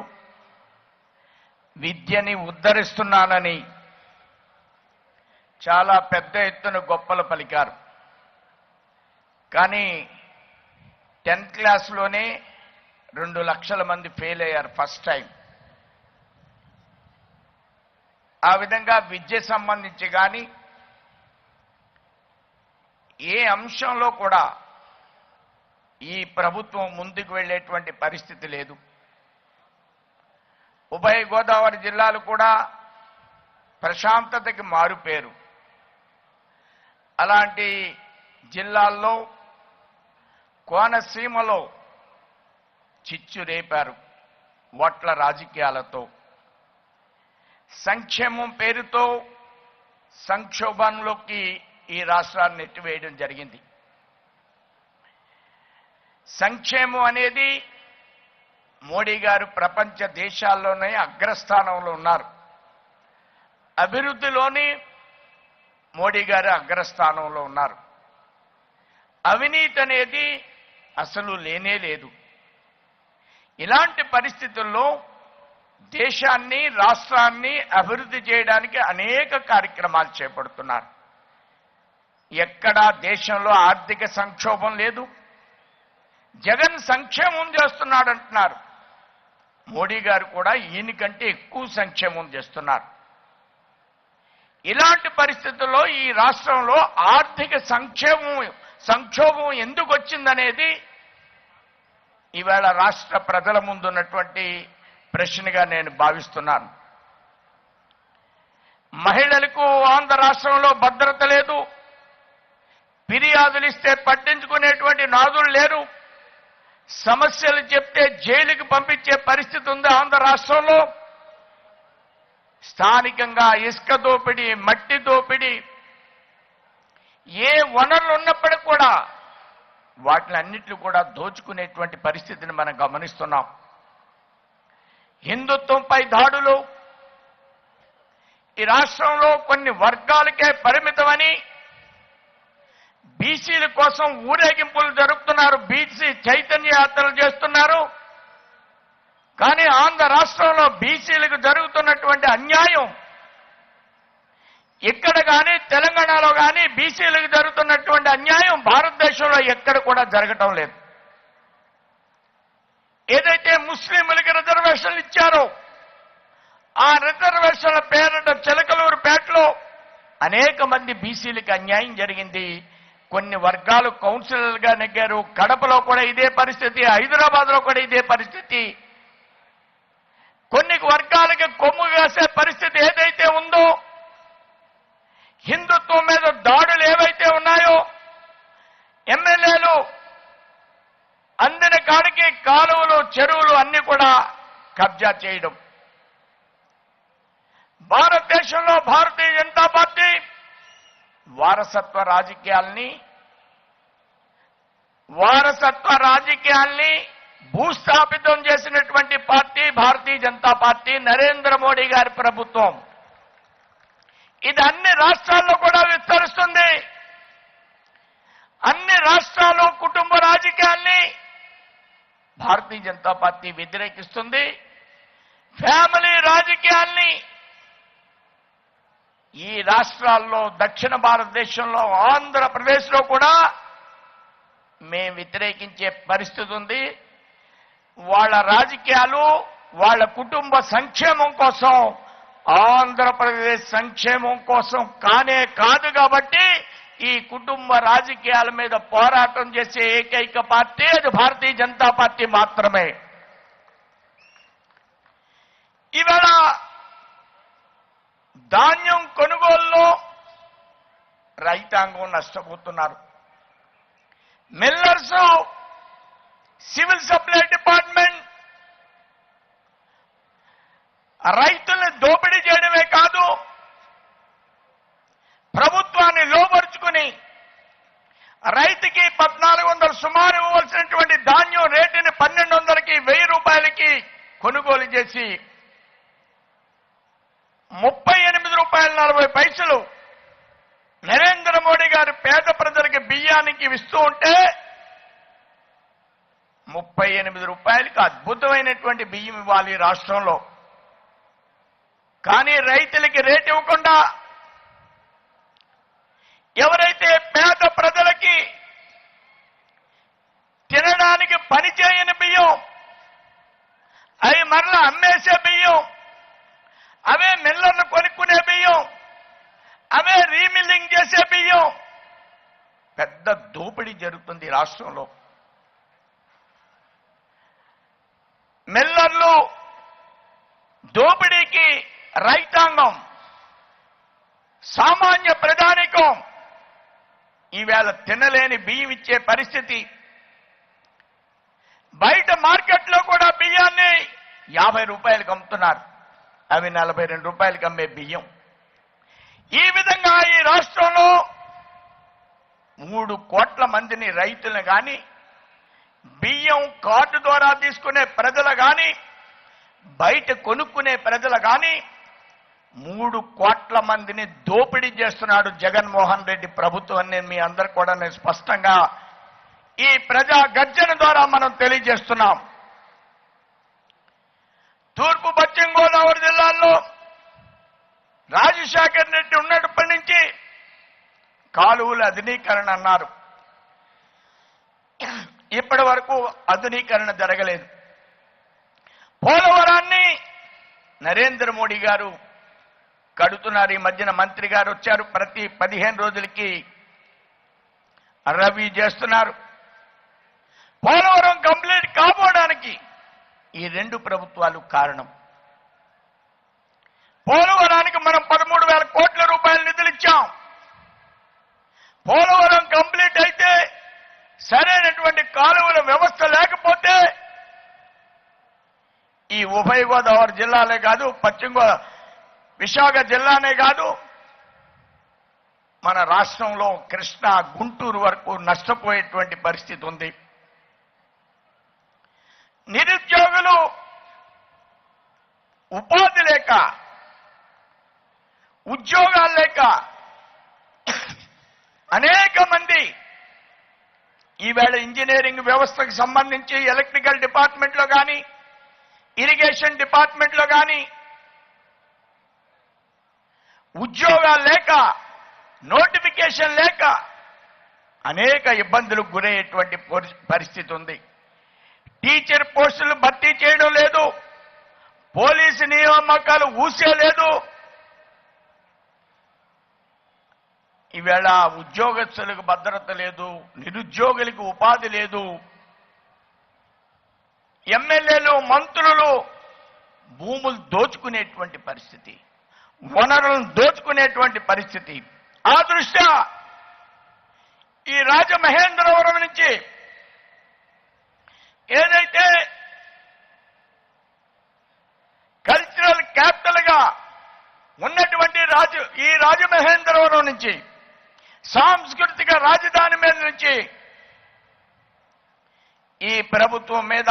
విద్యని ఉద్ధరిస్తున్నానని చాలా పెద్ద ఎత్తున గొప్పలు పలికారు. కానీ 10th క్లాస్లోనే 2 లక్షల మంది ఫెయిల్ అయ్యారు ఫస్ట్ టైం. ఆ విధంగా విద్య సంబంధించి కానీ ఏ అంశంలో కూడా ఈ ప్రభుత్వం ముందుకు వెళ్ళేటువంటి పరిస్థితి లేదు. ఉభయ గోదావరి జిల్లాలు కూడా ప్రశాంతతకి మారుపేరు. అలాంటి జిల్లాల్లో కోనసీమలో చిచ్చు రేపారు ఓట్ల రాజకీయాలతో. సంక్షేమం పేరుతో సంక్షోభంలోకి ఈ రాష్ట్రాన్ని నెట్టివేయడం జరిగింది. సంక్షేమం అనేది మోడీ గారు ప్రపంచ దేశాల్లోనే అగ్రస్థానంలో ఉన్నారు. అభివృద్ధిలోని మోడీ గారు అగ్రస్థానంలో ఉన్నారు. అవినీతి అనేది అసలు లేనే లేదు. ఇలాంటి పరిస్థితుల్లో దేశాన్ని, రాష్ట్రాన్ని అభివృద్ధి చేయడానికి అనేక కార్యక్రమాలు చేపడుతున్నారు. ఎక్కడా దేశంలో ఆర్థిక సంక్షోభం లేదు, జగన్ సంక్షేమం చేస్తున్నాడు అంటున్నారు. మోడీ గారు కూడా ఈయనకంటే ఎక్కువ సంక్షేమం చేస్తున్నారు. ఇలాంటి పరిస్థితుల్లో ఈ రాష్ట్రంలో ఆర్థిక సంక్షోభం ఎందుకు వచ్చిందనేది ఇవాళ రాష్ట్ర ప్రజల ముందున్నటువంటి ప్రశ్నగా నేను భావిస్తున్నాను. మహిళలకు ఆంధ్ర రాష్ట్రంలో భద్రత లేదు. ఫిర్యాదులు ఇస్తే పట్టించుకునేటువంటి నాదులు లేరు. సమస్యలు చెప్తే జైలుకి పంపించే పరిస్థితి ఉంది ఆంధ్ర రాష్ట్రంలో. స్థానికంగా ఇసుక దోపిడీ, మట్టి దోపిడీ, ఏ వనరులు ఉన్నప్పటికీ కూడా వాటిని అన్నిట్లు కూడా దోచుకునేటువంటి పరిస్థితిని మనం గమనిస్తున్నాం. హిందుత్వంపై దాడులు ఈ రాష్ట్రంలో కొన్ని వర్గాలకే పరిమితమని బీసీల కోసం ఊరేగింపులు జరుపుతున్నారు, బీసీ చైతన్య యాత్రలు చేస్తున్నారు. కానీ ఆంధ్ర రాష్ట్రంలో బీసీలకు జరుగుతున్నటువంటి అన్యాయం ఇక్కడ కానీ తెలంగాణలో కానీ బీసీలకు జరుగుతున్నటువంటి అన్యాయం భారతదేశంలో ఎక్కడ కూడా జరగటం లేదు. ఏదైతే ముస్లింలకు రిజర్వేషన్లు ఇచ్చారో ఆ రిజర్వేషన్ల పేరిట చిలకలూరుపేటలో అనేక మంది బీసీలకు అన్యాయం జరిగింది. కొన్ని వర్గాలు కౌన్సిలర్గా నెగ్గారు. కడపలో కూడా ఇదే పరిస్థితి, హైదరాబాద్లో కూడా ఇదే పరిస్థితి. కొన్ని వర్గాలకి కొమ్ము వేసే పరిస్థితి ఏదైతే ఉందో, హిందుత్వం మీద దాడులు ఏవైతే ఉన్నాయో, ఎమ్మెల్యేలు అందిన కాడికి కాలువలు, చెరువులు అన్ని కూడా కబ్జా చేయడం. భారతదేశంలో భారతీయ జనతా పార్టీ వారసత్వ రాజకీయాల్ని భూస్థాపితం చేసినటువంటి పార్టీ భారతీయ జనతా పార్టీ, నరేంద్ర మోడీ గారి ప్రభుత్వం. ఇది అన్ని రాష్ట్రాల్లో కూడా విస్తరిస్తుంది. అన్ని రాష్ట్రాల్లో కుటుంబ రాజకీయాల్ని భారతీయ జనతా పార్టీ వ్యతిరేకిస్తుంది. ఫ్యామిలీ రాజకీయాల్ని ఈ రాష్ట్రాల్లో, దక్షిణ భారతదేశంలో, ఆంధ్రప్రదేశ్లో కూడా మేము వ్యతిరేకించే పరిస్థితి ఉంది. వాళ్ళ రాజకీయాలు, వాళ్ళ కుటుంబ సంక్షేమం కోసం, ఆంధ్రప్రదేశ్ సంక్షేమం కోసం కానే కాదు. కాబట్టి ఈ కుటుంబ రాజకీయాల మీద పోరాటం చేసే ఏకైక పార్టీ అది భారతీయ జనతా పార్టీ మాత్రమే. ఇవాళ ధాన్యం కొనుగోలులో రైతాంగం నష్టపోతున్నారు. మిల్లర్స్, సివిల్ సప్లై డిపార్ట్మెంట్ రైతుల్ని దోపిడీ చేయడమే కాదు, ప్రభుత్వాన్ని లోబరుచుకుని రైతుకి 1400 సుమారు ఇవ్వాల్సినటువంటి ధాన్యం రేటుని 1200కి, 1000 రూపాయలకి కొనుగోలు చేసి 38 రూపాయల 40 పైసలు నరేంద్ర మోడీ గారు పేద ప్రజలకి బియ్యానికి ఇస్తూ ఉంటే 38 రూపాయలకి అద్భుతమైనటువంటి బియ్యం ఇవ్వాలి రాష్ట్రంలో. కానీ రైతులకి రేటు ఇవ్వకుండా ఎవరైతే పేద ప్రజలకి తినడానికి పనిచేయని బియ్యం, అవి మరలా అమ్మేసే బియ్యం, అవే మిల్లర్లు కొనుక్కునే బియ్యం, అవే రీమిల్లింగ్ చేసే బియ్యం, పెద్ద దోపిడీ జరుగుతుంది రాష్ట్రంలో. మిల్లర్లు దోపిడీకి రైతాంగం, సామాన్య ప్రజానీకం ఈవేళ తినలేని బియ్యం ఇచ్చే పరిస్థితి. బయట మార్కెట్లో కూడా బియ్యాన్ని 50 రూపాయలకు అమ్ముతున్నారు, అవి 42 రూపాయలకు అమ్మే బియ్యం. ఈ విధంగా ఈ రాష్ట్రంలో 3 కోట్ల మందిని రైతులను కానీ, బియ్యం కార్డు ద్వారా తీసుకునే ప్రజలు కానీ, బయట కొనుక్కునే ప్రజలు కానీ 3 కోట్ల మందిని దోపిడీ చేస్తున్నాడు జగన్మోహన్ రెడ్డి ప్రభుత్వం అని మీ అందరికి కూడా నేను స్పష్టంగా ఈ ప్రజా గర్జన ద్వారా మనం తెలియజేస్తున్నాం. తూర్పు పశ్చిమ గోదావరి జిల్లాల్లో రాజశేఖర్ రెడ్డి ఉన్నప్పటి నుంచి కాలువల అధునీకరణ అన్నారు. ఇప్పటి వరకు ఆధునీకరణ జరగలేదు. పోలవరాన్ని నరేంద్ర మోడీ గారు కడుతున్నారు. ఈ మధ్యన మంత్రి గారు వచ్చారు, ప్రతి 15 రోజులకి రవి చేస్తున్నారు. పోలవరం కంప్లీట్ కాబోవడానికి ఈ 2 ప్రభుత్వాలు కారణం. పోలవరానికి మనం 13,000 కోట్ల రూపాయల నిధులు ఇచ్చాం. పోలవరం కంప్లీట్ అయితే సరైనటువంటి కాలువల వ్యవస్థ లేకపోతే ఈ ఉభయ గోదావరి జిల్లాలే కాదు, పశ్చిమ విశాఖ జిల్లానే కాదు, మన రాష్ట్రంలో కృష్ణా గుంటూరు వరకు నష్టపోయేటువంటి పరిస్థితి ఉంది. నిరుద్యోగులు ఉపాధి లేక, ఉద్యోగాలు లేక అనేక మంది ఈవేళ ఇంజనీరింగ్ వ్యవస్థకు సంబంధించి ఎలక్ట్రికల్ డిపార్ట్మెంట్లో కానీ, ఇరిగేషన్ డిపార్ట్మెంట్లో కానీ ఉద్యోగాలు లేక, నోటిఫికేషన్ లేక అనేక ఇబ్బందులకు గురయ్యేటువంటి పరిస్థితి ఉంది. టీచర్ పోస్టులు భర్తీ చేయడం లేదు, పోలీసు నియామకాలు ఊసేలేదు. ఈవేళ ఉద్యోగస్తులకు భద్రత లేదు, నిరుద్యోగులకు ఉపాధి లేదు. ఎమ్మెల్యేలు, మంత్రులు భూములు దోచుకునేటువంటి పరిస్థితి, వనరులను దోచుకునేటువంటి పరిస్థితి. ఆ దృష్ట్యా ఈ రాజమహేంద్రవరం నుంచి ఏదైతే కల్చరల్ క్యాపిటల్ గా ఉన్నటువంటి ఈ రాజమహేంద్రవరం నుంచి, సాంస్కృతిక రాజధాని మీద నుంచి ఈ ప్రభుత్వం మీద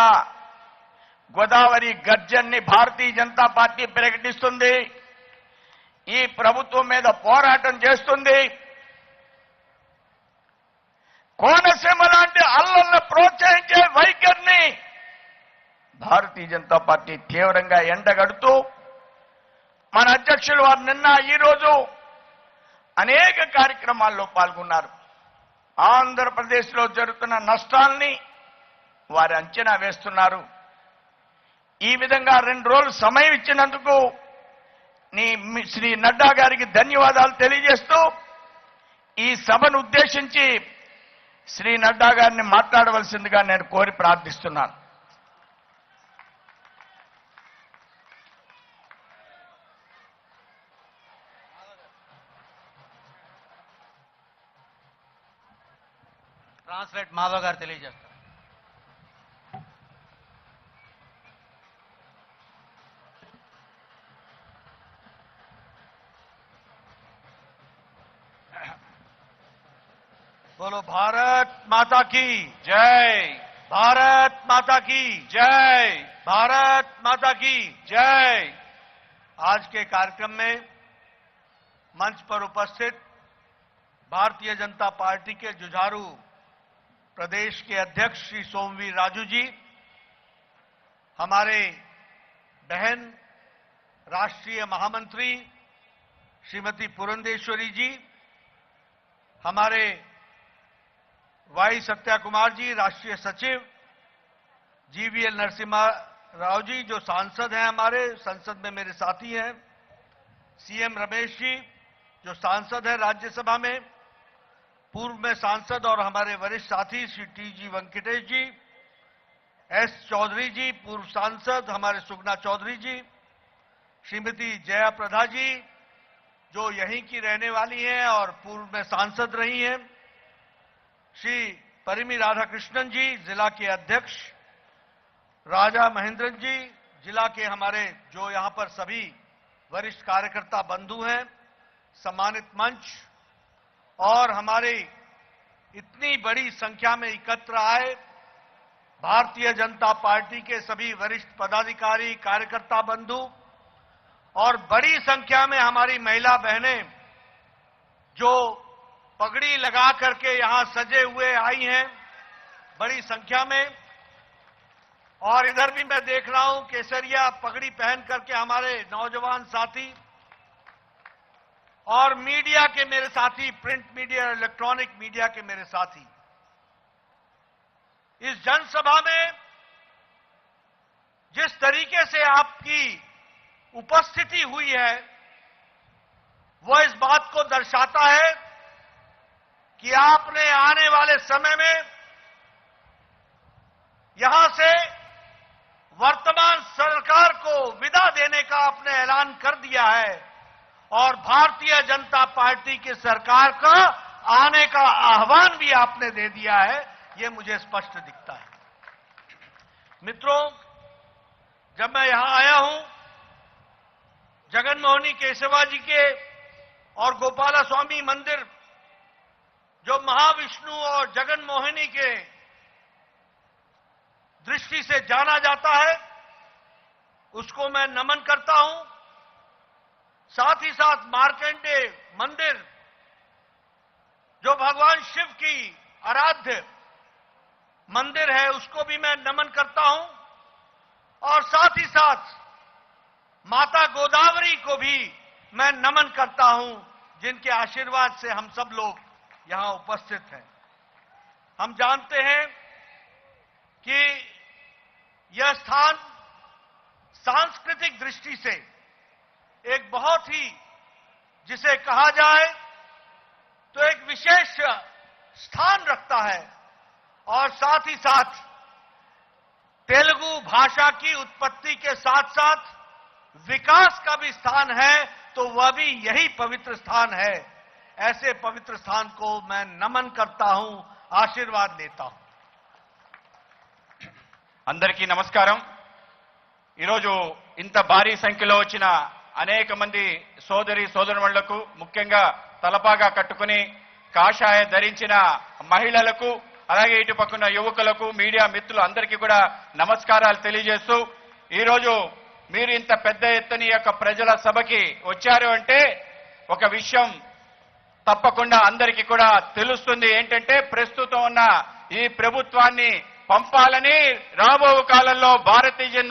గోదావరి గర్జన్ని భారతీయ జనతా పార్టీ ప్రకటిస్తుంది. ఈ ప్రభుత్వం మీద పోరాటం చేస్తుంది. కోనసీమ లాంటి అల్లర్లను ప్రోత్సహించే వైఖరిని భారతీయ జనతా పార్టీ తీవ్రంగా ఎండగడుతూ, మన అధ్యక్షులు వారు నిన్న ఈరోజు అనేక కార్యక్రమాల్లో పాల్గొన్నారు. ఆంధ్రప్రదేశ్లో జరుగుతున్న నష్టాల్ని వారు అంచనా వేస్తున్నారు. ఈ విధంగా 2 రోజులు సమయం ఇచ్చినందుకు శ్రీ నడ్డా గారికి ధన్యవాదాలు తెలియజేస్తూ ఈ సభను ఉద్దేశించి శ్రీ నడ్డా గారిని మాట్లాడవలసిందిగా నేను కోరి ప్రార్థిస్తున్నాను. ట్రాన్స్లేట్ మాధవ్ గారు తెలియజేస్తారు. बोलो भारत माता की जय, भारत माता की जय, भारत माता की जय। आज के कार्यक्रम में मंच पर उपस्थित भारतीय जनता पार्टी के जुझारू प्रदेश के अध्यक्ष श्री सोमवीर राजू जी, हमारे बहन राष्ट्रीय महामंत्री श्रीमती पुरंदेश्वरी जी, हमारे वाई सत्या कुमार जी राष्ट्रीय सचिव, जीवीएल नरसिम्हा राव जी जो सांसद हैं, हमारे संसद में मेरे साथी हैं, सीएम रमेश जी जो सांसद हैं राज्यसभा में, पूर्व में सांसद और हमारे वरिष्ठ साथी श्री टी.जी. वेंकटेश जी, एस. चौधरी जी पूर्व सांसद, हमारे सुगना चौधरी जी, श्रीमती जया प्रधा जी जो यहीं की रहने वाली हैं और पूर्व में सांसद रही हैं, श्री परिमी राधाकृष्णन जी जिला के अध्यक्ष, राजा महेंद्रन जी जिला के हमारे जो यहां पर सभी वरिष्ठ कार्यकर्ता बंधु हैं, सम्मानित मंच और हमारे इतनी बड़ी संख्या में एकत्र आए भारतीय जनता पार्टी के सभी वरिष्ठ पदाधिकारी, कार्यकर्ता बंधु और बड़ी संख्या में हमारी महिला बहनें जो पगड़ी लगा करके यहां सजे हुए आई हैं बड़ी संख्या में, और इधर भी मैं देख रहा हूं केसरिया पगड़ी पहन करके हमारे नौजवान साथी और मीडिया के मेरे साथी, प्रिंट मीडिया, इलेक्ट्रॉनिक मीडिया के मेरे साथी। इस जनसभा में जिस तरीके से आपकी उपस्थिति हुई है वो इस बात को दर्शाता है कि आपने आने वाले समय में यहां से वर्तमान सरकार को विदा देने का आपने ऐलान कर दिया है और भारतीय जनता पार्टी की सरकार का आने का आह्वान भी आपने दे दिया है, ये मुझे स्पष्ट दिखता है। मित्रों, जब मैं यहां आया हूं, जगनमोहिनी केशवाजी के और गोपाला स्वामी मंदिर जो महाविष्णु और जगनमोहिनी के दृष्टि से जाना जाता है, उसको मैं नमन करता हूं। साथ ही साथ मार्कंडेय मंदिर जो भगवान शिव की आराध्य मंदिर है, उसको भी मैं नमन करता हूं और साथ ही साथ माता गोदावरी को भी मैं नमन करता हूं, जिनके आशीर्वाद से हम सब लोग यहां उपस्थित हैं। हम जानते हैं कि यह स्थान सांस्कृतिक दृष्टि से एक बहुत ही, जिसे कहा जाए तो एक विशेष स्थान रखता है और साथ ही साथ तेलुगु भाषा की उत्पत्ति के साथ साथ विकास का भी स्थान है, तो वह भी यही पवित्र स्थान है। ऐसे पवित्र स्थान को मैं नमन करता हूं, आशीर्वाद लेता हूं। అందరికీ నమస్కారం. ఈరోజు ఇంత భారీ సంఖ్యలో వచ్చిన అనేక మంది సోదరి సోదరులకు, ముఖ్యంగా తలపాగా కట్టుకుని కాషాయ ధరించిన మహిళలకు, అలాగే ఇటు పక్కన యువకులకు, మీడియా మిత్రులు అందరికీ కూడా నమస్కారాలు తెలియజేస్తూ, ఈరోజు మీరు ఇంత పెద్ద ఎత్తున యొక్క ప్రజల సభకి వచ్చారు అంటే ఒక విషయం తప్పకుండా అందరికీ కూడా తెలుస్తుంది. ఏంటంటే ప్రస్తుతం ఉన్న ఈ ప్రభుత్వాన్ని పంపాలని, రాబో కాలంలో భారతీయ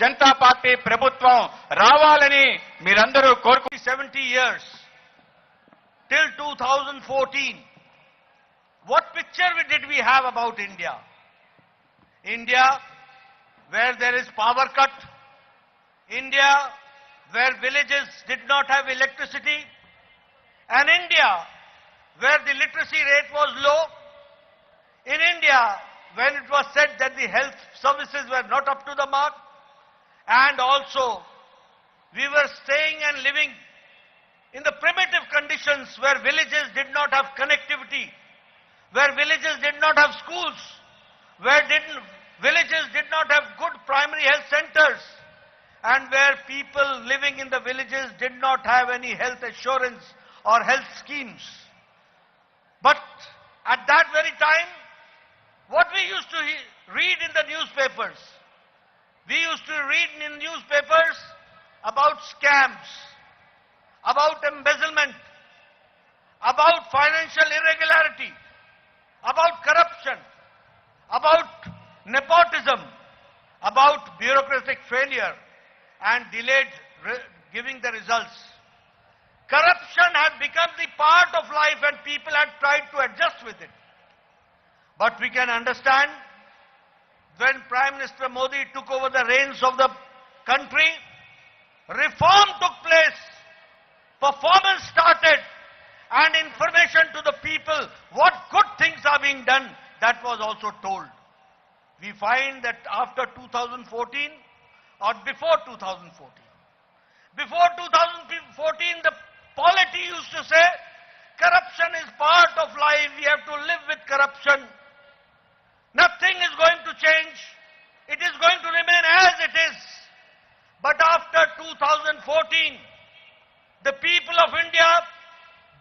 జనతా పార్టీ ప్రభుత్వం రావాలని మీరందరూ కోరుకు 70 years till 2014, what picture did we have about India? India where there is power cut, India where villages did not have electricity, and India where the literacy rate was low, in India when it was said that the health services were not up to the mark, and also we were staying and living in the primitive conditions where villages did not have connectivity, where villages did not have schools, where villages did not have good primary health centers, and where people living in the villages did not have any health assurance or health schemes. But at that very time, what we used to read in the newspapers, we used to read in newspapers about scams, about embezzlement, about financial irregularity, about corruption, about nepotism, about bureaucratic failure and delayed giving the results. Corruption had become the part of life and people had tried to adjust with it. But we can understand when Prime Minister Modi took over the reins of the country, reform took place, performance started, and information to the people what good things are being done, that was also told. We find that after 2014 or before 2014, before 2014 the polity used to say corruption is part of life, we have to live with corruption. Nothing is going to change. It is going to remain as it is. But after 2014, the people of India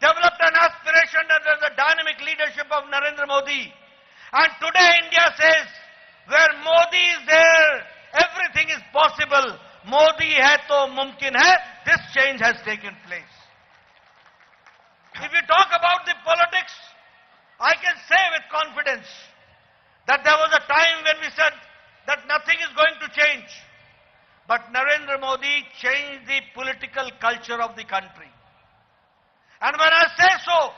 developed an aspiration under the dynamic leadership of Narendramodi. And today India says, where Modi is there, everything is possible. Modi hai to mumkin hai. This change has taken place. If you talk about the politics, I can say with confidence that there was a time when we said that nothing is going to change. But Narendra Modi changed the political culture of the country. And when I say so,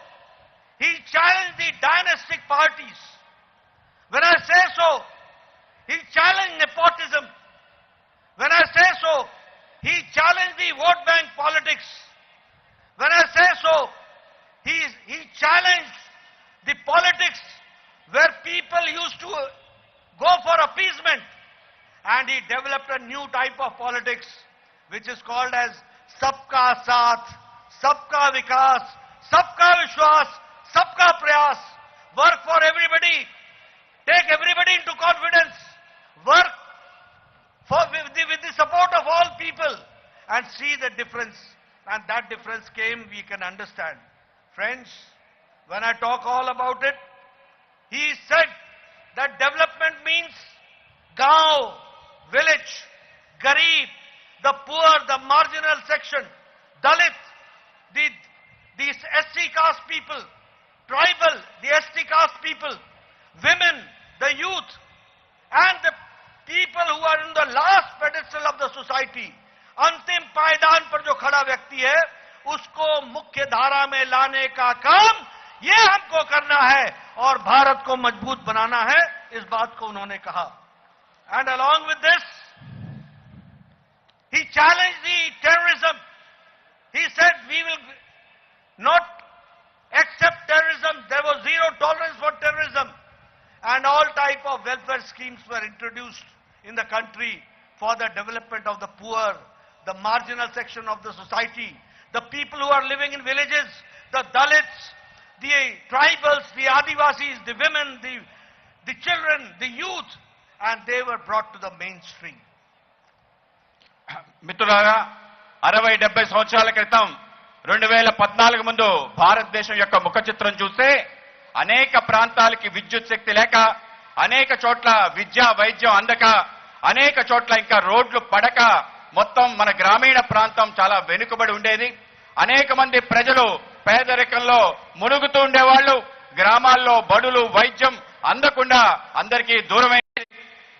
he challenged the dynastic parties. When I say so, challenged the politics where people used to go for appeasement, and he developed a new type of politics which is called as Sabka Saath, Sabka Vikas, Sabka Vishwas, Sabka Prayas. Work for everybody, take everybody into confidence, work with the support of all people, and see the difference. And that difference came, we can understand. Friends, when I talk all about it, he said that development means gaon, village, garib, the poor, the marginal section, Dalit, the SC caste people, tribal, the ST caste people, women, the youth, and the people who are in the last pedestal of the society. अंतिम पायदान पर जो खड़ा व्यक्ति है, उसको मुख्य धारा में लाने का काम ये हमको करना है और भारत को मजबूत बनाना है, इस बात को उन्होंने कहा. And along with this, he challenged the terrorism. He said, we will not accept terrorism. There was zero tolerance for terrorism. And all type of welfare schemes were introduced in the country for the development of the poor, the marginal section of the society, the people who are living in villages, the Dalits, the tribals, the Adivasis, the women, the children, the youth, and they were brought to the mainstream. మిత్రులారా 60-70 సంవత్సరాల క్రితం 2014 ముందు భారతదేశం యొక్క ముఖ చిత్రం చూస్తే అనేక ప్రాంతాలకి విద్యుత్ శక్తి లేక, అనేక చోట్ల విద్యా వైద్యం అందక, అనేక చోట్ల ఇంకా రోడ్లు పడక మొత్తం మన గ్రామీణ ప్రాంతం చాలా వెనుకబడి ఉండేది. అనేక మంది ప్రజలు పేదరికంలో మునుగుతూ ఉండేవాళ్ళు. గ్రామాల్లో బడులు వైద్యం అందకుండా అందరికీ దూరమైంది.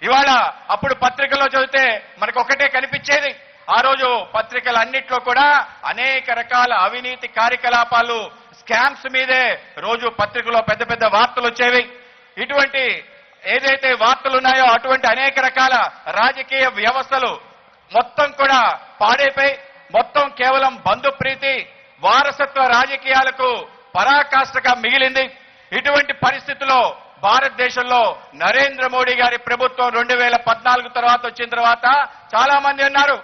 ఇవాళ అప్పుడు పత్రికల్లో చదివితే మనకు ఒకటే కనిపించేది. ఆ రోజు పత్రికలన్నిట్లో కూడా అనేక రకాల అవినీతి కార్యకలాపాలు, స్కామ్స్ మీదే రోజు పత్రికలో పెద్ద పెద్ద వార్తలు వచ్చేవి. ఇటువంటి ఏదైతే వార్తలు ఉన్నాయో అటువంటి అనేక రకాల రాజకీయ వ్యవస్థలు మొత్తం కూడా పాడైపోయి, మొత్తం కేవలం బంధుప్రీతి, వారసత్వ రాజకీయాలకు పరాకాష్ఠగా మిగిలింది. ఇటువంటి పరిస్థితుల్లో భారతదేశంలో నరేంద్ర మోడీ గారి ప్రభుత్వం 2014 తర్వాత వచ్చిన తర్వాత చాలా మంది అన్నారు,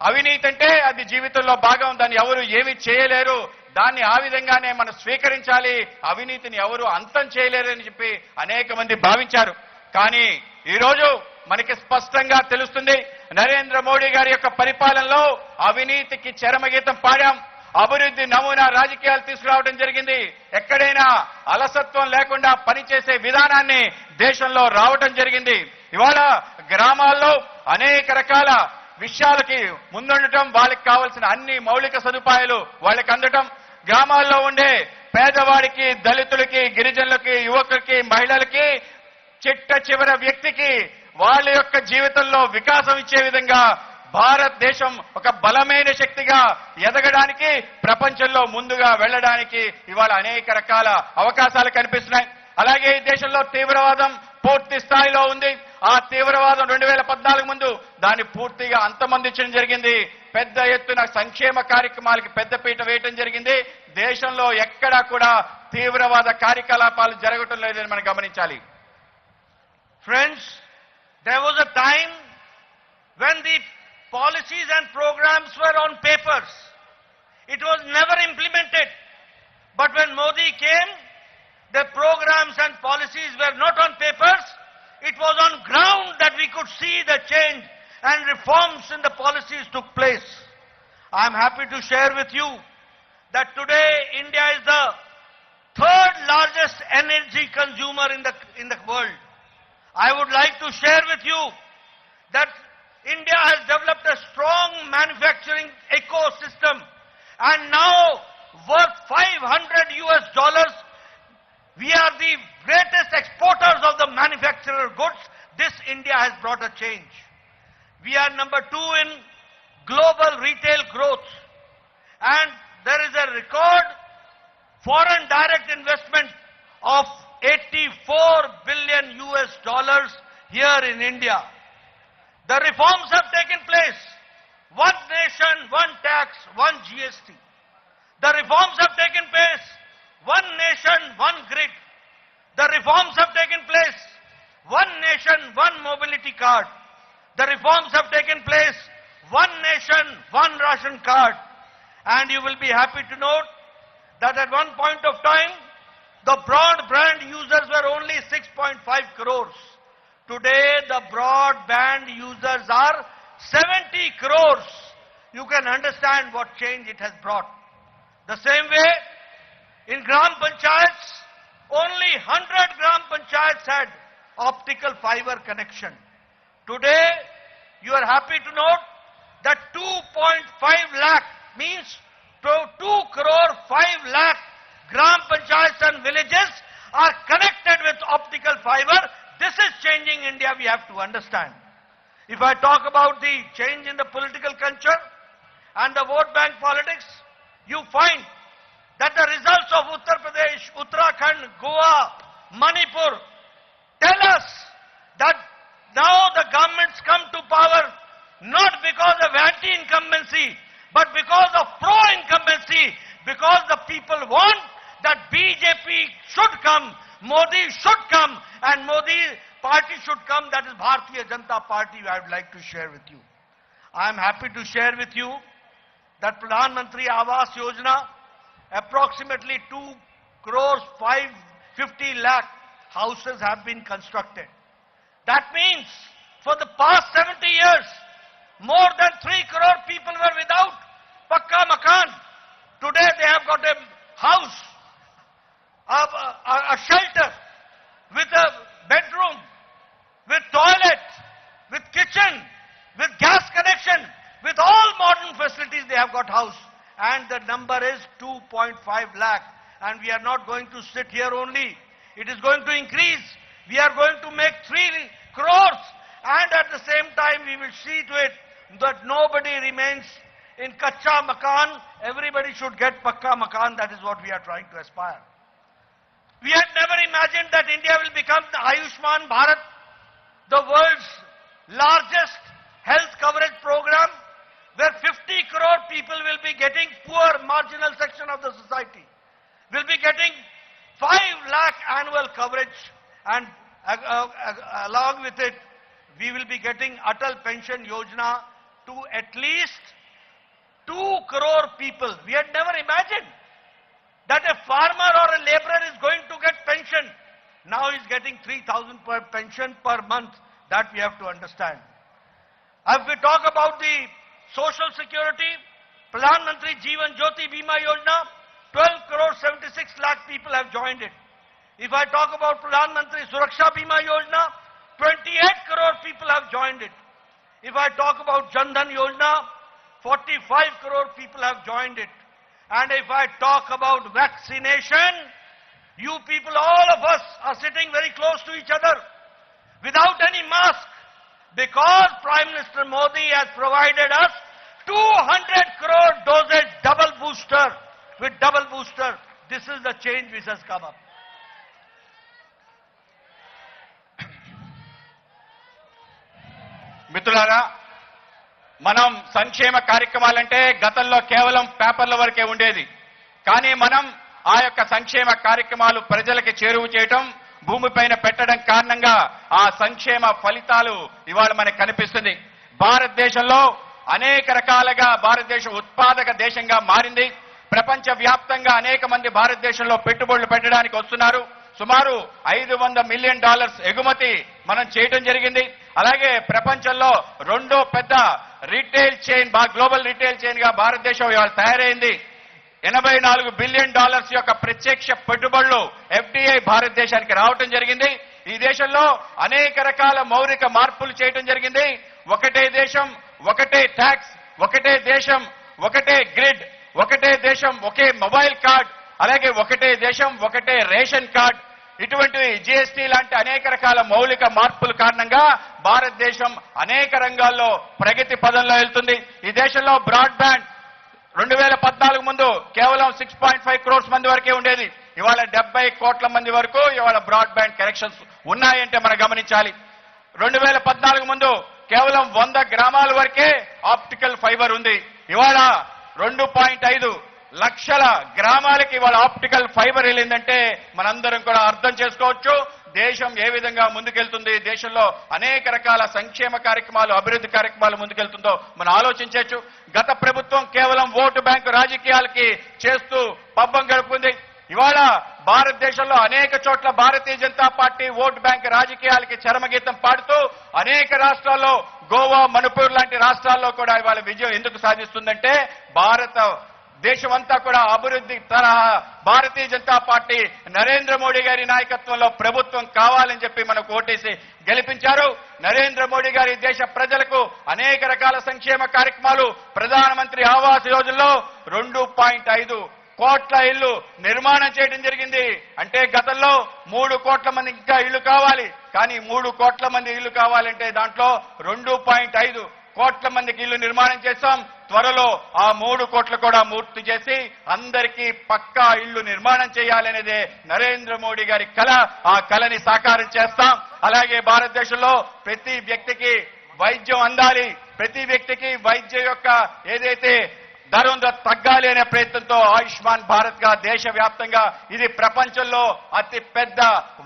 అవినీతి అంటే అది జీవితంలో భాగం, దాన్ని ఎవరు ఏమీ చేయలేరు, దాన్ని ఆ విధంగానే మనం స్వీకరించాలి, అవినీతిని ఎవరు అంతం చేయలేరు అని చెప్పి అనేక మంది భావించారు. కానీ ఈరోజు మనకి స్పష్టంగా తెలుస్తుంది, నరేంద్ర మోడీ గారి యొక్క పరిపాలనలో అవినీతికి చరమగీతం పాడాం. అభివృద్ధి నమూనా రాజకీయాలు తీసుకురావడం జరిగింది. ఎక్కడైనా అలసత్వం లేకుండా పనిచేసే విధానాన్ని దేశంలో రావడం జరిగింది. ఇవాళ గ్రామాల్లో అనేక రకాల విషయాలకి ముందుండటం, వాళ్ళకి కావాల్సిన అన్ని మౌలిక సదుపాయాలు వాళ్ళకి అందటం, గ్రామాల్లో ఉండే పేదవాడికి, దళితులకి, గిరిజనులకి, యువకులకి, మహిళలకి, చిట్ట చివరి వ్యక్తికి వాళ్ళ యొక్క జీవితంలో వికాసం ఇచ్చే విధంగా భారతదేశం ఒక బలమైన శక్తిగా ఎదగడానికి, ప్రపంచంలో ముందుగా వెళ్ళడానికి ఇవాళ అనేక రకాల అవకాశాలు కనిపిస్తున్నాయి. అలాగే ఈ దేశంలో తీవ్రవాదం పూర్తి స్థాయిలో ఉంది. ఆ తీవ్రవాదం 2014 ముందు దాన్ని పూర్తిగా అంతమొందించడం జరిగింది. పెద్ద ఎత్తున సంక్షేమ కార్యక్రమాలకి పెద్దపీట వేయటం జరిగింది. దేశంలో ఎక్కడా కూడా తీవ్రవాద కార్యకలాపాలు జరగటం లేదని మనం గమనించాలి. Friends, there was a time when the policies and programs were on papers. It was never implemented. But when Modi came, the programs and policies were not on papers. It was on ground that we could see the change and reforms in the policies took place. I am happy to share with you that today India is the third largest energy consumer in the world. I would like to share with you that India has developed a strong manufacturing ecosystem, and now worth $500, we are the greatest exporters of the manufacturer goods. This India has brought a change. We are number 2 in global retail growth, and there is a record foreign direct investment of $84 billion here in India. The reforms have taken place. One nation, one tax, one GST. The reforms have taken place. One nation. one grid. The reforms have taken place. One nation, one mobility card. The reforms have taken place. One nation, one ration card. And you will be happy to note that at one point of time, the broadband users were only 6.5 crores. Today, the broadband users are 70 crores. You can understand what change it has brought. The same way, in Gram Panchayats, only 100 Gram Panchayats had optical fiber connection. Today, you are happy to note that 2.5 lakh means 2 crore 5 lakh Gram Panchayats and villages are connected with optical fiber. This is changing India, we have to understand. If I talk about the change in the political culture and the vote bank politics, you find that the results of Uttar Pradesh, Uttarakhand, Goa, Manipur tell us that now the governments come to power not because of anti-incumbency, but because of pro-incumbency, because the people want that BJP should come, Modi should come, and Modi party should come, that is Bharatiya Janata Party I would like to share with you. I am happy to share with you that Pradhan Mantri Awas Yojana, approximately 2 crores 550 lakh houses have been constructed. That means for the past 70 years, more than 3 crore people were without pakka makan. Today they have got a house, a shelter, with a bedroom, with toilet, with kitchen, with gas connection, with all modern facilities they have got house. And the number is 2.5 lakh. And we are not going to sit here only. It is going to increase. We are going to make 3 crores. And at the same time we will see to it that nobody remains in kacha makan. Everybody should get pakka makan. That is what we are trying to aspire. We had never imagined that India will become the Ayushman Bharat, the world's largest health coverage program, where 50 crore people will be getting, poor marginal section of the society, will be getting 5 lakh annual coverage, and along with it, we will be getting Atal Pension Yojana to at least 2 crore people. We had never imagined that a farmer or a laborer is going to get pension. Now he is getting 3,000 per pension per month. That we have to understand. If we talk about the social security, Pradhan Mantri Jeevan Jyoti Bima Yojana, 12 crore 76 lakh people have joined it. If I talk about Pradhan Mantri Suraksha Bima Yojana, 28 crore people have joined it. If I talk about Jan Dhan Yojana, 45 crore people have joined it. And if I talk about vaccination, you people, all of us are sitting very close to each other without any mask, because Prime Minister Modi has provided us 200 crore dosage double booster. With double booster, this is the change which has come up. మిత్రులారా, మనం సంక్షేమ కార్యక్రమాలంటే గతంలో కేవలం పేపర్ల వరకే ఉండేది. కానీ మనం ఆ యొక్క సంక్షేమ కార్యక్రమాలు ప్రజలకు చేరువ చేయటం, భూమిపైన పెట్టడం కారణంగా ఆ సంక్షేమ ఫలితాలు ఇవాళ మనకు కనిపిస్తుంది. భారతదేశంలో అనేక రకాలుగా భారతదేశం ఉత్పాదక దేశంగా మారింది. ప్రపంచ వ్యాప్తంగా అనేక మంది భారతదేశంలో పెట్టుబడులు పెట్టడానికి వస్తున్నారు. సుమారు $500 మిలియన్ ఎగుమతి మనం చేయడం జరిగింది. అలాగే ప్రపంచంలో రెండో పెద్ద retail chain, global retail chain గా భారతదేశం ఇవాళ తయారైంది. $84 బిలియన్ యొక్క ప్రత్యక్ష పెట్టుబడులు FDI భారతదేశానికి రావటం జరిగింది. ఈ దేశంలో అనేక రకాల మౌలిక మార్పులు చేయటం జరిగింది. ఒకటే దేశం, ఒకటే ట్యాక్స్, ఒకటే దేశం, ఒకటే గ్రిడ్, ఒకటే దేశం, ఒకే మొబైల్ కార్డ్, అలాగే ఒకటే దేశం, ఒకటే రేషన్ కార్డ్, ఇటువంటి GST లాంటి అనేక రకాల మౌలిక మార్పుల కారణంగా భారతదేశం అనేక రంగాల్లో ప్రగతి పదంలో వెళ్తుంది. ఈ దేశంలో బ్రాడ్బ్యాండ్ 2014 ముందు కేవలం 6.5 crores మంది వరకే ఉండేది. ఇవాళ 70 కోట్ల మంది వరకు ఇవాళ బ్రాడ్బ్యాండ్ కనెక్షన్స్ ఉన్నాయంటే మనం గమనించాలి. 2014 ముందు కేవలం 100 గ్రామాల వరకే ఆప్టికల్ ఫైబర్ ఉంది. ఇవాళ 2.5 లక్షల గ్రామాలకి వాళ్ళ ఆప్టికల్ ఫైబర్ వెళ్ళిందంటే మనందరం కూడా అర్థం చేసుకోవచ్చు దేశం ఏ విధంగా ముందుకెళ్తుంది, దేశంలో అనేక రకాల సంక్షేమ కార్యక్రమాలు, అభివృద్ధి కార్యక్రమాలు ముందుకెళ్తుందో మనం ఆలోచించవచ్చు. గత ప్రభుత్వం కేవలం ఓటు బ్యాంకు రాజకీయాలకి చేస్తూ పబ్బం గడుపుకుంది. ఇవాళ భారతదేశంలో అనేక చోట్ల Bharatiya Janata party vote bank రాజకీయాలకి చరమగీతం పాడుతూ అనేక రాష్ట్రాల్లో, గోవా, మణిపూర్ లాంటి రాష్ట్రాల్లో కూడా ఇవాళ విజయం ఎందుకు సాధిస్తుందంటే దేశమంతా కూడా అభివృద్ధి తరహా భారతీయ జనతా పార్టీ నరేంద్ర మోడీ గారి నాయకత్వంలో ప్రభుత్వం కావాలని చెప్పి మనకు ఓటేసి గెలిపించారు. నరేంద్ర మోడీ గారి దేశ ప్రజలకు అనేక రకాల సంక్షేమ కార్యక్రమాలు, ప్రధానమంత్రి ఆవాస్ యోజనలో 2.5 కోట్ల ఇళ్లు నిర్మాణం చేయడం జరిగింది. అంటే గతంలో 3 కోట్ల మంది ఇంకా ఇళ్లు కావాలి, కానీ 3 కోట్ల మంది ఇళ్లు కావాలంటే దాంట్లో 2.5 కోట్ల మందికి ఇల్లు నిర్మాణం చేశాం. త్వరలో ఆ 3 కోట్లు కూడా పూర్తి చేసి అందరికీ పక్కా ఇల్లు నిర్మాణం చేయాలనేదే నరేంద్ర మోడీ గారి కళ. ఆ కళని సాకారం చేస్తాం. అలాగే భారతదేశంలో ప్రతి వ్యక్తికి వైద్యం అందాలి, ప్రతి వ్యక్తికి వైద్యం యొక్క ఏదైతే ధర ఉందో తగ్గాలి అనే ప్రయత్నంతో ఆయుష్మాన్ భారత్ గా దేశవ్యాప్తంగా ఇది ప్రపంచంలో అతి పెద్ద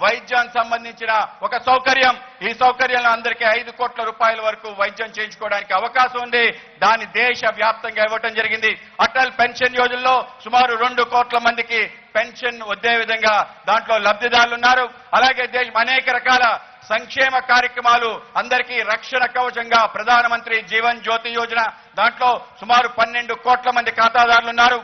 వైద్యానికి సంబంధించిన ఒక సౌకర్యం. ఈ సౌకర్యంలో అందరికీ 5 కోట్ల రూపాయల వరకు వైద్యం చేయించుకోవడానికి అవకాశం ఉంది. దాన్ని దేశవ్యాప్తంగా ఇవ్వటం జరిగింది. అటల్ పెన్షన్ యోజనలో సుమారు 2 కోట్ల మందికి పెన్షన్ వచ్చే విధంగా దాంట్లో లబ్ధిదారులు ఉన్నారు. అలాగే దేశం అనేక రకాల సంక్షేమ కార్యక్రమాలు, అందరికీ రక్షణ కవచంగా ప్రధానమంత్రి జీవన్ జ్యోతి యోజన, దాంట్లో సుమారు 12 కోట్ల మంది ఖాతాదారులు ఉన్నారు.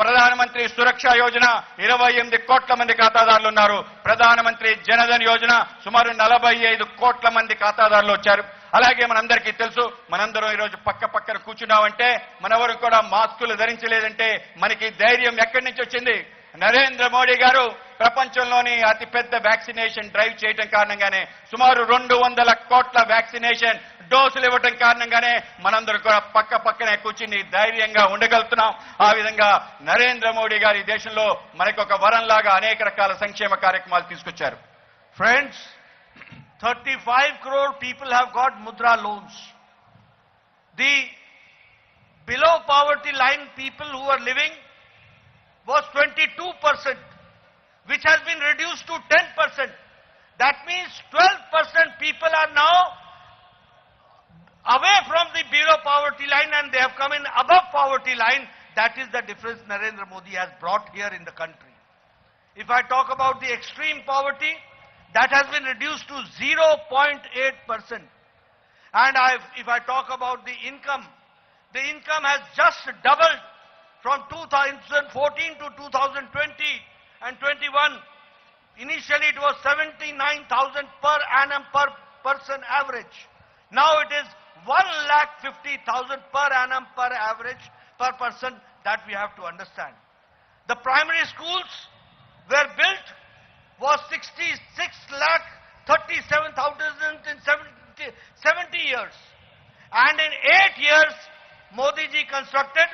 ప్రధానమంత్రి సురక్ష యోజన 28 కోట్ల మంది ఖాతాదారులు ఉన్నారు. ప్రధానమంత్రి జనధన్ యోజన సుమారు 45 కోట్ల మంది ఖాతాదారులు వచ్చారు. అలాగే మనందరికీ తెలుసు, మనందరం ఈరోజు పక్కన కూర్చున్నామంటే, మనెవరు కూడా మాస్కులు ధరించలేదంటే మనకి ధైర్యం ఎక్కడి నుంచి వచ్చింది? నరేంద్ర మోడీ గారు ప్రపంచంలోని అతిపెద్ద వ్యాక్సినేషన్ డ్రైవ్ చేయడం కారణంగానే సుమారు 200 కోట్ల వ్యాక్సినేషన్ డోసులు ఇవ్వడం కారణంగానే మనందరూ కూడా పక్కనే కూర్చుని ధైర్యంగా ఉండగలుగుతున్నాం. ఆ విధంగా నరేంద్ర మోడీ గారి దేశంలో మనకొక వరంలాగా అనేక రకాల సంక్షేమ కార్యక్రమాలు తీసుకొచ్చారు. Friends, 35 crore people have got mudra loans. The below poverty line people who are living was 22%, which has been reduced to 10%. That means 12% people are now away from the below poverty line and they have come in above poverty line. That is the difference Narendra Modi has brought here in the country. If I talk about the extreme poverty, that has been reduced to 0.8%. And if I talk about the income has just doubled from 2014 to 2020 and 21. Initially it was 79,000 per annum per person average. Now it is 1,50,000 per annum per average per person. That we have to understand. The primary schools were built was 66,37,000 in 70 years. And in 8 years, Modi ji constructed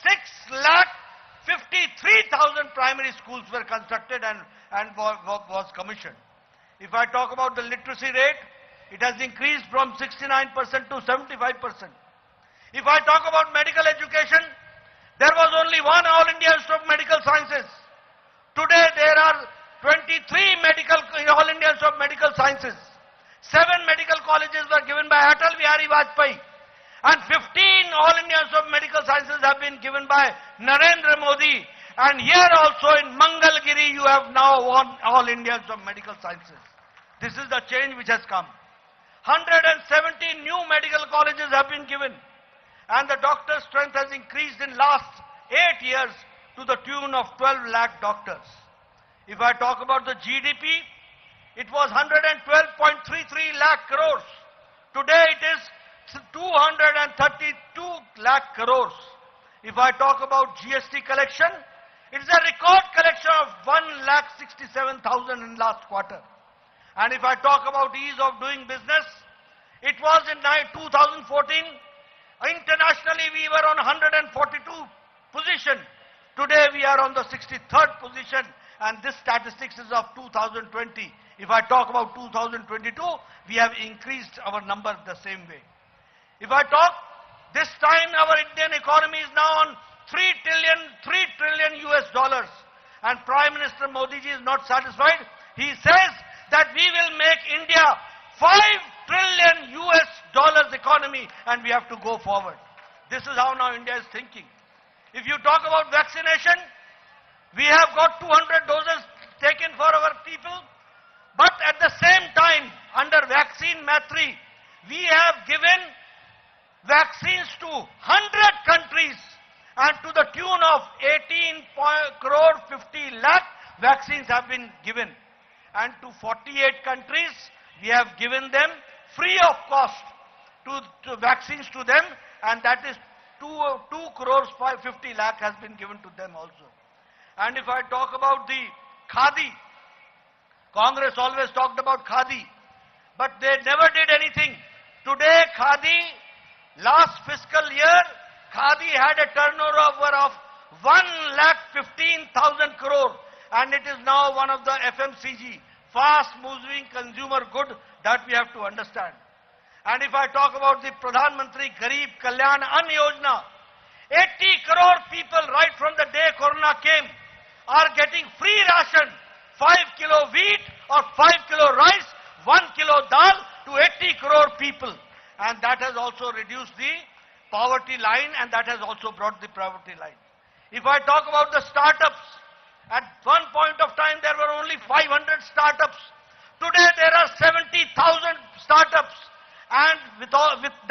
6,53,000 primary schools were constructed and was commissioned. If I talk about the literacy rate, it has increased from 69% to 75%. If I talk about medical education, there was only one All India Institute of Medical Sciences. Today there are 23 All India Institute of Medical Sciences. 7 medical colleges were given by Atal Bihari Vajpayee. And 15 All India Institute of Medical Sciences have been given by Narendra Modi. And here also in Mangalgiri you have now one All India Institute of Medical Sciences. This is the change which has come. 170 new medical colleges have been given. And the doctor strength has increased in last 8 years to the tune of 12 lakh doctors. If I talk about the GDP, it was 112.33 lakh crores. Today it is 232 lakh crores. If I talk about GST collection, it is a record collection of 1,67,000 in last quarter. And if I talk about ease of doing business, it was in 2014, internationally we were on 142 position. Today we are on the 63rd position, and this statistics is of 2020. If I talk about 2022, we have increased our number the same way. If I talk, this time our Indian economy is now on 3 trillion US dollars. And Prime Minister Modi ji is not satisfied. He says that we will make India 5 trillion US dollars economy and we have to go forward. This is how now India is thinking. If you talk about vaccination, we have got 200 doses taken for our people, but at the same time, under Vaccine Matri, we have given vaccines to 100 countries and to the tune of 18 crore 50 lakh vaccines have been given. And to 48 countries, we have given them free of cost to vaccines to them, and that is 2 crores 50 lakh has been given to them also. And if I talk about the Khadi, Congress always talked about Khadi, but they never did anything. Today, Khadi, last fiscal year, Khadi had a turnover of 1,15,000 crore, and it is now one of the FMCG, fast-moving consumer good that we have to understand. And if I talk about the Pradhan Mantri Garib Kalyan Ann Yojana, 80 crore people right from the day Corona came are getting free ration, 5 kilo wheat or 5 kilo rice, 1 kilo dal to 80 crore people. And that has also reduced the poverty line, and that has also brought the poverty line. If I talk about the startups, at one point of time there were only 500 startups. Today there are 70,000 startups. And with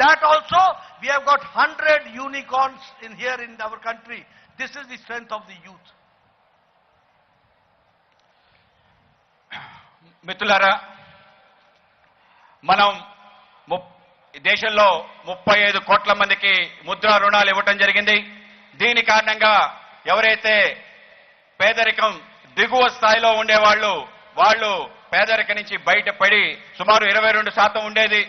that also, we have got 100 unicorns here in our country. This is the strength of the youth. మిత్రులారా, మనం దేశంలో 35 కోట్ల మందికి ముద్రా రుణాలు ఇవ్వటం జరిగింది. దీని కారణంగా ఎవరైతే పేదరికం దిగువ స్థాయిలో ఉండేవాళ్ళు, వాళ్ళు పేదరికం నుంచి బయటపడి సుమారు 22% ఉండేది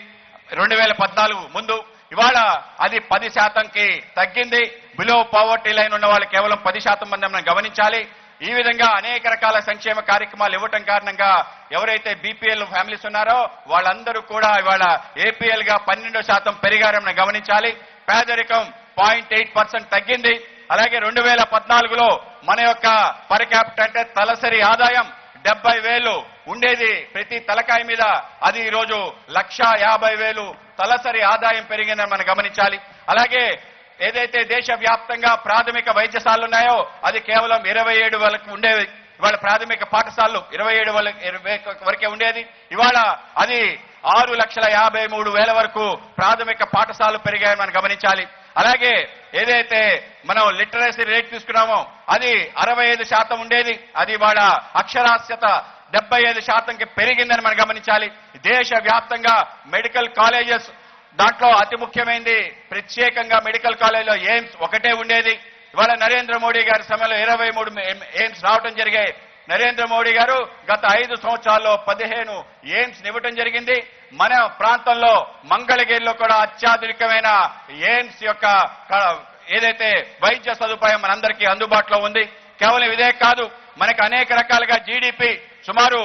2014 ముందు. ఇవాళ అది 10%కి తగ్గింది. బిలో పావర్టీ లైన్ ఉన్న వాళ్ళు కేవలం 10% మంది మనం గమనించాలి. ఈ విధంగా అనేక రకాల సంక్షేమ కార్యక్రమాలు ఇవ్వటం కారణంగా ఎవరైతే బీపీఎల్ ఫ్యామిలీస్ ఉన్నారో వాళ్ళందరూ కూడా ఇవాళ ఏపీఎల్ గా 12% పెరిగారని మనం గమనించాలి. పేదరికం 0.8% తగ్గింది. అలాగే 2014లో మన యొక్క పర్ క్యాపిటల్ అంటే తలసరి ఆదాయం 70,000 ఉండేది ప్రతి తలకాయ మీద. అది ఈరోజు 1,50,000 తలసరి ఆదాయం పెరిగిందని మనం గమనించాలి. అలాగే ఏదైతే దేశవ్యాప్తంగా ప్రాథమిక వైద్యశాలలు ఉన్నాయో అది కేవలం 27 వరకు ఉండేవి. ఇవాళ ప్రాథమిక పాఠశాలలు 27 వరకే ఉండేది. ఇవాళ అది 6,53,000 వరకు ప్రాథమిక పాఠశాలలు పెరిగాయని మనం గమనించాలి. అలాగే ఏదైతే మనం లిటరసీ రేట్ తీసుకున్నామో అది 65% ఉండేది. అది ఇవాళ అక్షరాస్యత 75%కి పెరిగిందని మనం గమనించాలి. దేశవ్యాప్తంగా మెడికల్ కాలేజెస్, దాంట్లో అతి ముఖ్యమైనది ప్రత్యేకంగా మెడికల్ కాలేజీలో ఎయిమ్స్ ఒకటే ఉండేది. ఇవాళ నరేంద్ర మోడీ గారి సమయంలో 23 ఎయిమ్స్ రావడం జరిగాయి. నరేంద్ర మోడీ గారు గత 5 సంవత్సరాల్లో 15 ఎయిమ్స్ ఇవ్వటం జరిగింది. మన ప్రాంతంలో మంగళగిరిలో కూడా అత్యాధునికమైన ఎయిమ్స్ యొక్క ఏదైతే వైద్య సదుపాయం మనందరికీ అందుబాటులో ఉంది. కేవలం ఇదే కాదు, మనకు అనేక రకాలుగా జీడిపి సుమారు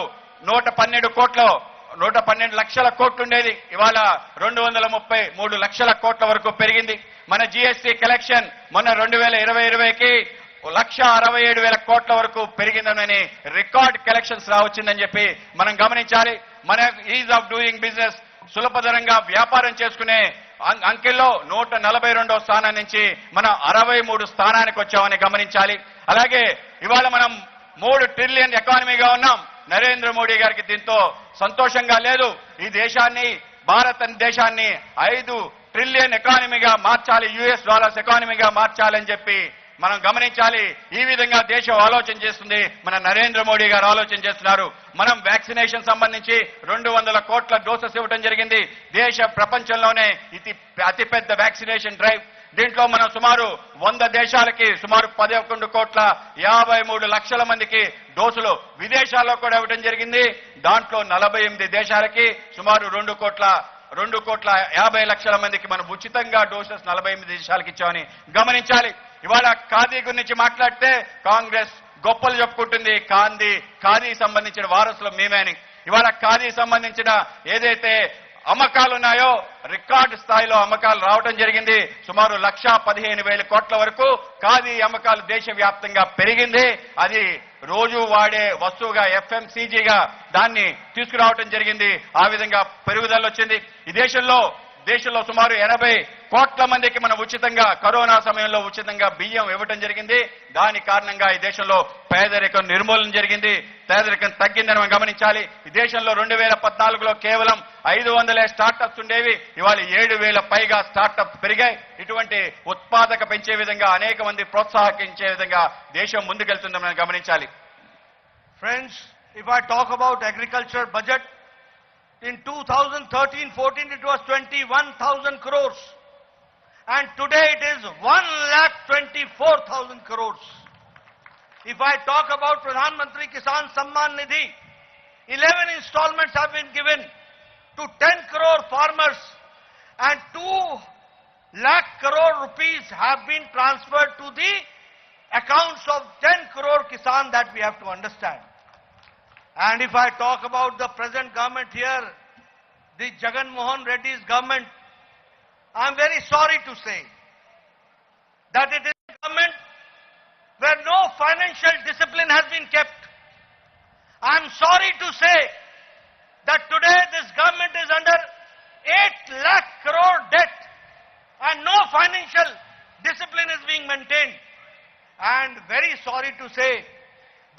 112 లక్షల కోట్లు ఉండేది. ఇవాళ 233 లక్షల కోట్ల వరకు పెరిగింది. మన జీఎస్టీ కలెక్షన్ మొన్న 2020కి 1,67,000 కోట్ల వరకు పెరిగిందని రికార్డ్ కలెక్షన్స్ రావచ్చిందని చెప్పి మనం గమనించాలి. మన ఈజ్ ఆఫ్ డూయింగ్ బిజినెస్, సులభతరంగా వ్యాపారం చేసుకునే అంకెల్లో 142వ స్థానం నుంచి మనం 63 స్థానానికి వచ్చామని గమనించాలి. అలాగే ఇవాళ మనం 3 ట్రిలియన్ ఎకానమీగా ఉన్నాం. నరేంద్ర మోడీ గారికి దీంతో సంతోషంగా లేదు. ఈ దేశాన్ని, భారతదేశాన్ని 5 ట్రిలియన్ ఎకానమీగా మార్చాలి, US$ ఎకానమీగా మార్చాలని చెప్పి మనం గమనించాలి. ఈ విధంగా దేశం ఆలోచన చేస్తుంది, మన నరేంద్ర మోడీ గారు ఆలోచన చేస్తున్నారు. మనం వ్యాక్సినేషన్ సంబంధించి 200 కోట్ల డోసెస్ ఇవ్వడం జరిగింది. దేశ ప్రపంచంలోనే ఇది అతిపెద్ద వ్యాక్సినేషన్ డ్రైవ్. దీంట్లో మనం సుమారు 100 దేశాలకి సుమారు 11,53 లక్షల మందికి డోసులు విదేశాల్లో కూడా ఇవ్వడం జరిగింది. దాంట్లో 48 దేశాలకి సుమారు 2,50 లక్షల మందికి మనం ఉచితంగా డోసెస్ 48 దేశాలకు ఇచ్చామని గమనించాలి. ఇవాళ ఖాదీ గురించి మాట్లాడితే కాంగ్రెస్ గొప్పలు చెప్పుకుంటుంది. ఖాదీ సంబంధించిన వారసులు మేమే అని. ఇవాళ ఖాదీ సంబంధించిన ఏదైతే అమ్మకాలు ఉన్నాయో రికార్డు స్థాయిలో అమ్మకాలు రావడం జరిగింది. సుమారు 1,15,000 కోట్ల వరకు ఖాదీ అమ్మకాలు దేశవ్యాప్తంగా పెరిగింది. అది రోజు వాడే వస్తువుగా FMCGగా దాన్ని తీసుకురావడం జరిగింది. ఆ విధంగా పెరుగుదల వచ్చింది. ఈ దేశంలో సుమారు 80 కోట్ల మందికి మనం ఉచితంగా కరోనా సమయంలో ఉచితంగా బియ్యం ఇవ్వడం జరిగింది. దాని కారణంగా ఈ దేశంలో పేదరికం నిర్మూలన జరిగింది. పేదరికం తగ్గిందని మనం గమనించాలి. ఈ దేశంలో 2014లో కేవలం 500 స్టార్టప్స్ ఉండేవి. ఇవాళ 7,000 పైగా స్టార్టప్స్ పెరిగాయి. ఇటువంటి ఉత్పాదక పెంచే విధంగా అనేక మంది ప్రోత్సాహించే విధంగా దేశం ముందుకెళ్తుందని మనం గమనించాలి. Friends, if I talk about agriculture budget, in 2013-14 it was 21,000 crores. And today it is 1,24,000 crores. If I talk about Pradhan Mantri Kisan Samman Nidhi, 11 installments have been given to 10 crore farmers and 2 lakh crore rupees have been transferred to the accounts of 10 crore Kisan, that we have to understand. And if I talk about the present government here, the Jagan Mohan Reddy's government, I am very sorry to say that it is a government where no financial discipline has been kept. I am sorry to say that today this government is under 8 lakh crore debt and no financial discipline is being maintained. And very sorry to say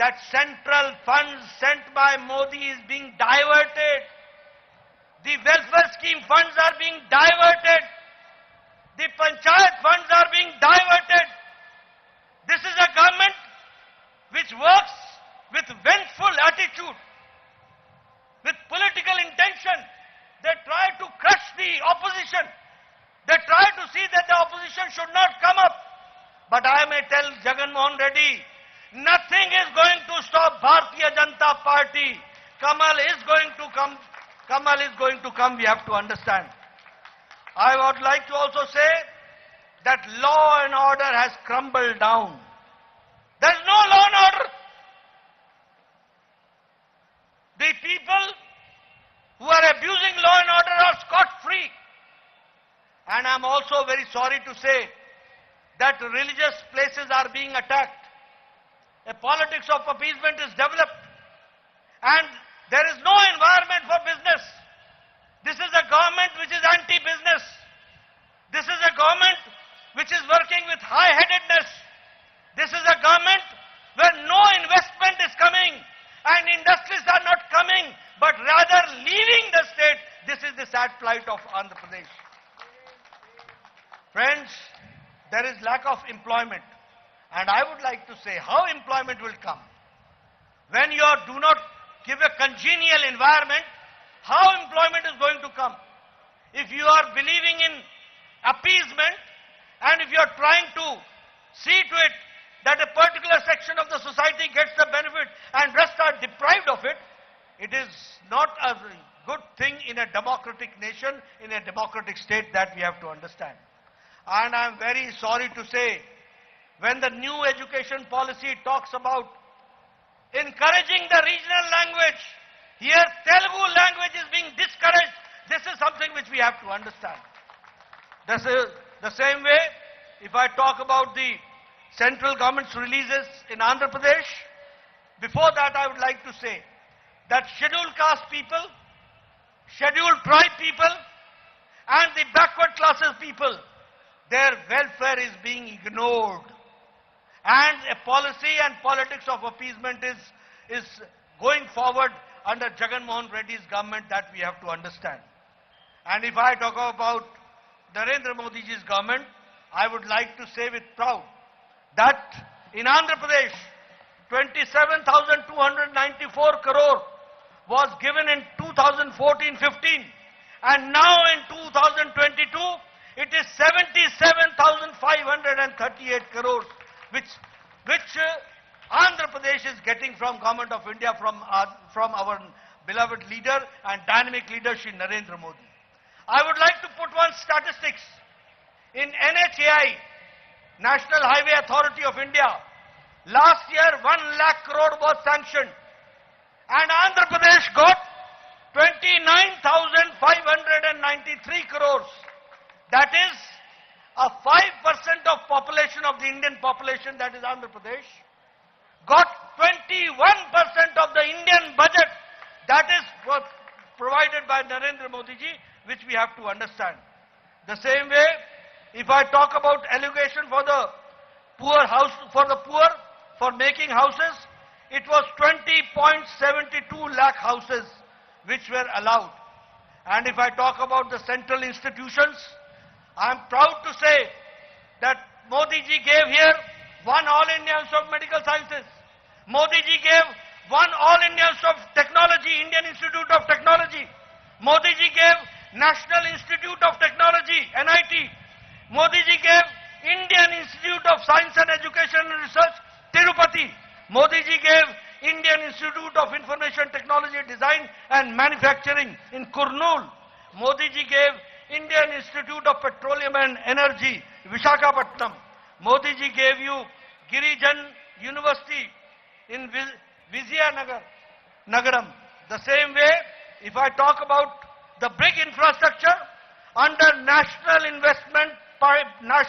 that central funds sent by Modi is being diverted. The welfare scheme funds are being diverted. The panchayat funds are being diverted. This is a government which works with vengeful attitude, with political intention. They try to crush the opposition. They try to see that the opposition should not come up. But I may tell Jagan Mohan Reddy, nothing is going to stop Bharatiya Janata Party. Kamal is going to come. Kamal is going to come. We have to understand. I would like to also say that law and order has crumbled down. There is no law and order. The people who are abusing law and order are scot-free. And I am also very sorry to say that religious places are being attacked. A politics of appeasement is developed. And there is no environment for business. This is a government which is anti-business. This is a government which is working with high-headedness. This is a government where no investment is coming and industries are not coming, but rather leaving the state. This is the sad plight of Andhra Pradesh. Friends, there is lack of employment. And I would like to say how employment will come. When you do not give a congenial environment, how employment is going to come? If you are believing in appeasement and if you are trying to see to it that a particular section of the society gets the benefit and rest are deprived of it, it is not a good thing in a democratic nation, in a democratic state, that we have to understand. And I am very sorry to say, when the new education policy talks about encouraging the regional language, here Telugu language is being discouraged. This is something which we have to understand. This is the same way, if I talk about the central government's releases in Andhra Pradesh, before that I would like to say that scheduled caste people, scheduled tribe people and the backward classes people, their welfare is being ignored. And a policy and politics of appeasement is going forward under Jagan Mohan Reddy's government, that we have to understand. And if I talk about narendramodi's government, I would like to say with proud that in Andhra Pradesh, 27,294 crore was given in 2014-15, and now in 2022, it is 77,538 crores, which Andhra Pradesh is getting from Government of India, from our beloved leader and dynamic leader, Shri Narendra Modi. I would like to put one statistics. In NHAI, National Highway Authority of India, last year 1 lakh crore was sanctioned, and Andhra Pradesh got 29,593 crores. That is a 5% of population of the Indian population, that is Andhra Pradesh, got 21% of the Indian budget, that is provided by Narendra Modi ji, which we have to understand. The same way, if I talk about allocation for the poor for making houses, it was 20.72 lakh houses which were allowed. And if I talk about the central institutions, I am proud to say that Modi ji gave here one All India Institute of Medical Sciences. Modi ji gave one All India Institute of Technology, Indian Institute of Technology. Modi ji gave National Institute of Technology, NIT. Modi ji gave Indian Institute of Science and Education and Research, Tirupati. Modi ji gave Indian Institute of Information Technology, Design and Manufacturing in Kurnool. Modi ji gave Indian Institute of Petroleum and Energy, Visakhapatnam. Modi ji gave you Girijan University in Vizianagaram. The same way, if I talk about the big infrastructure, under National Investment Pipeline,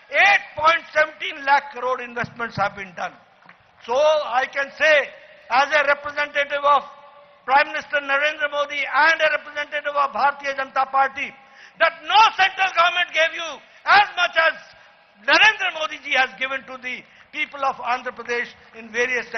8.17 lakh crore investments have been done. So I can say, as a representative of Prime Minister Narendra Modi and a representative of Bharatiya Janata Party, that no central government gave you as much as Narendra Modi ji has given to the people of Andhra Pradesh in various sectors.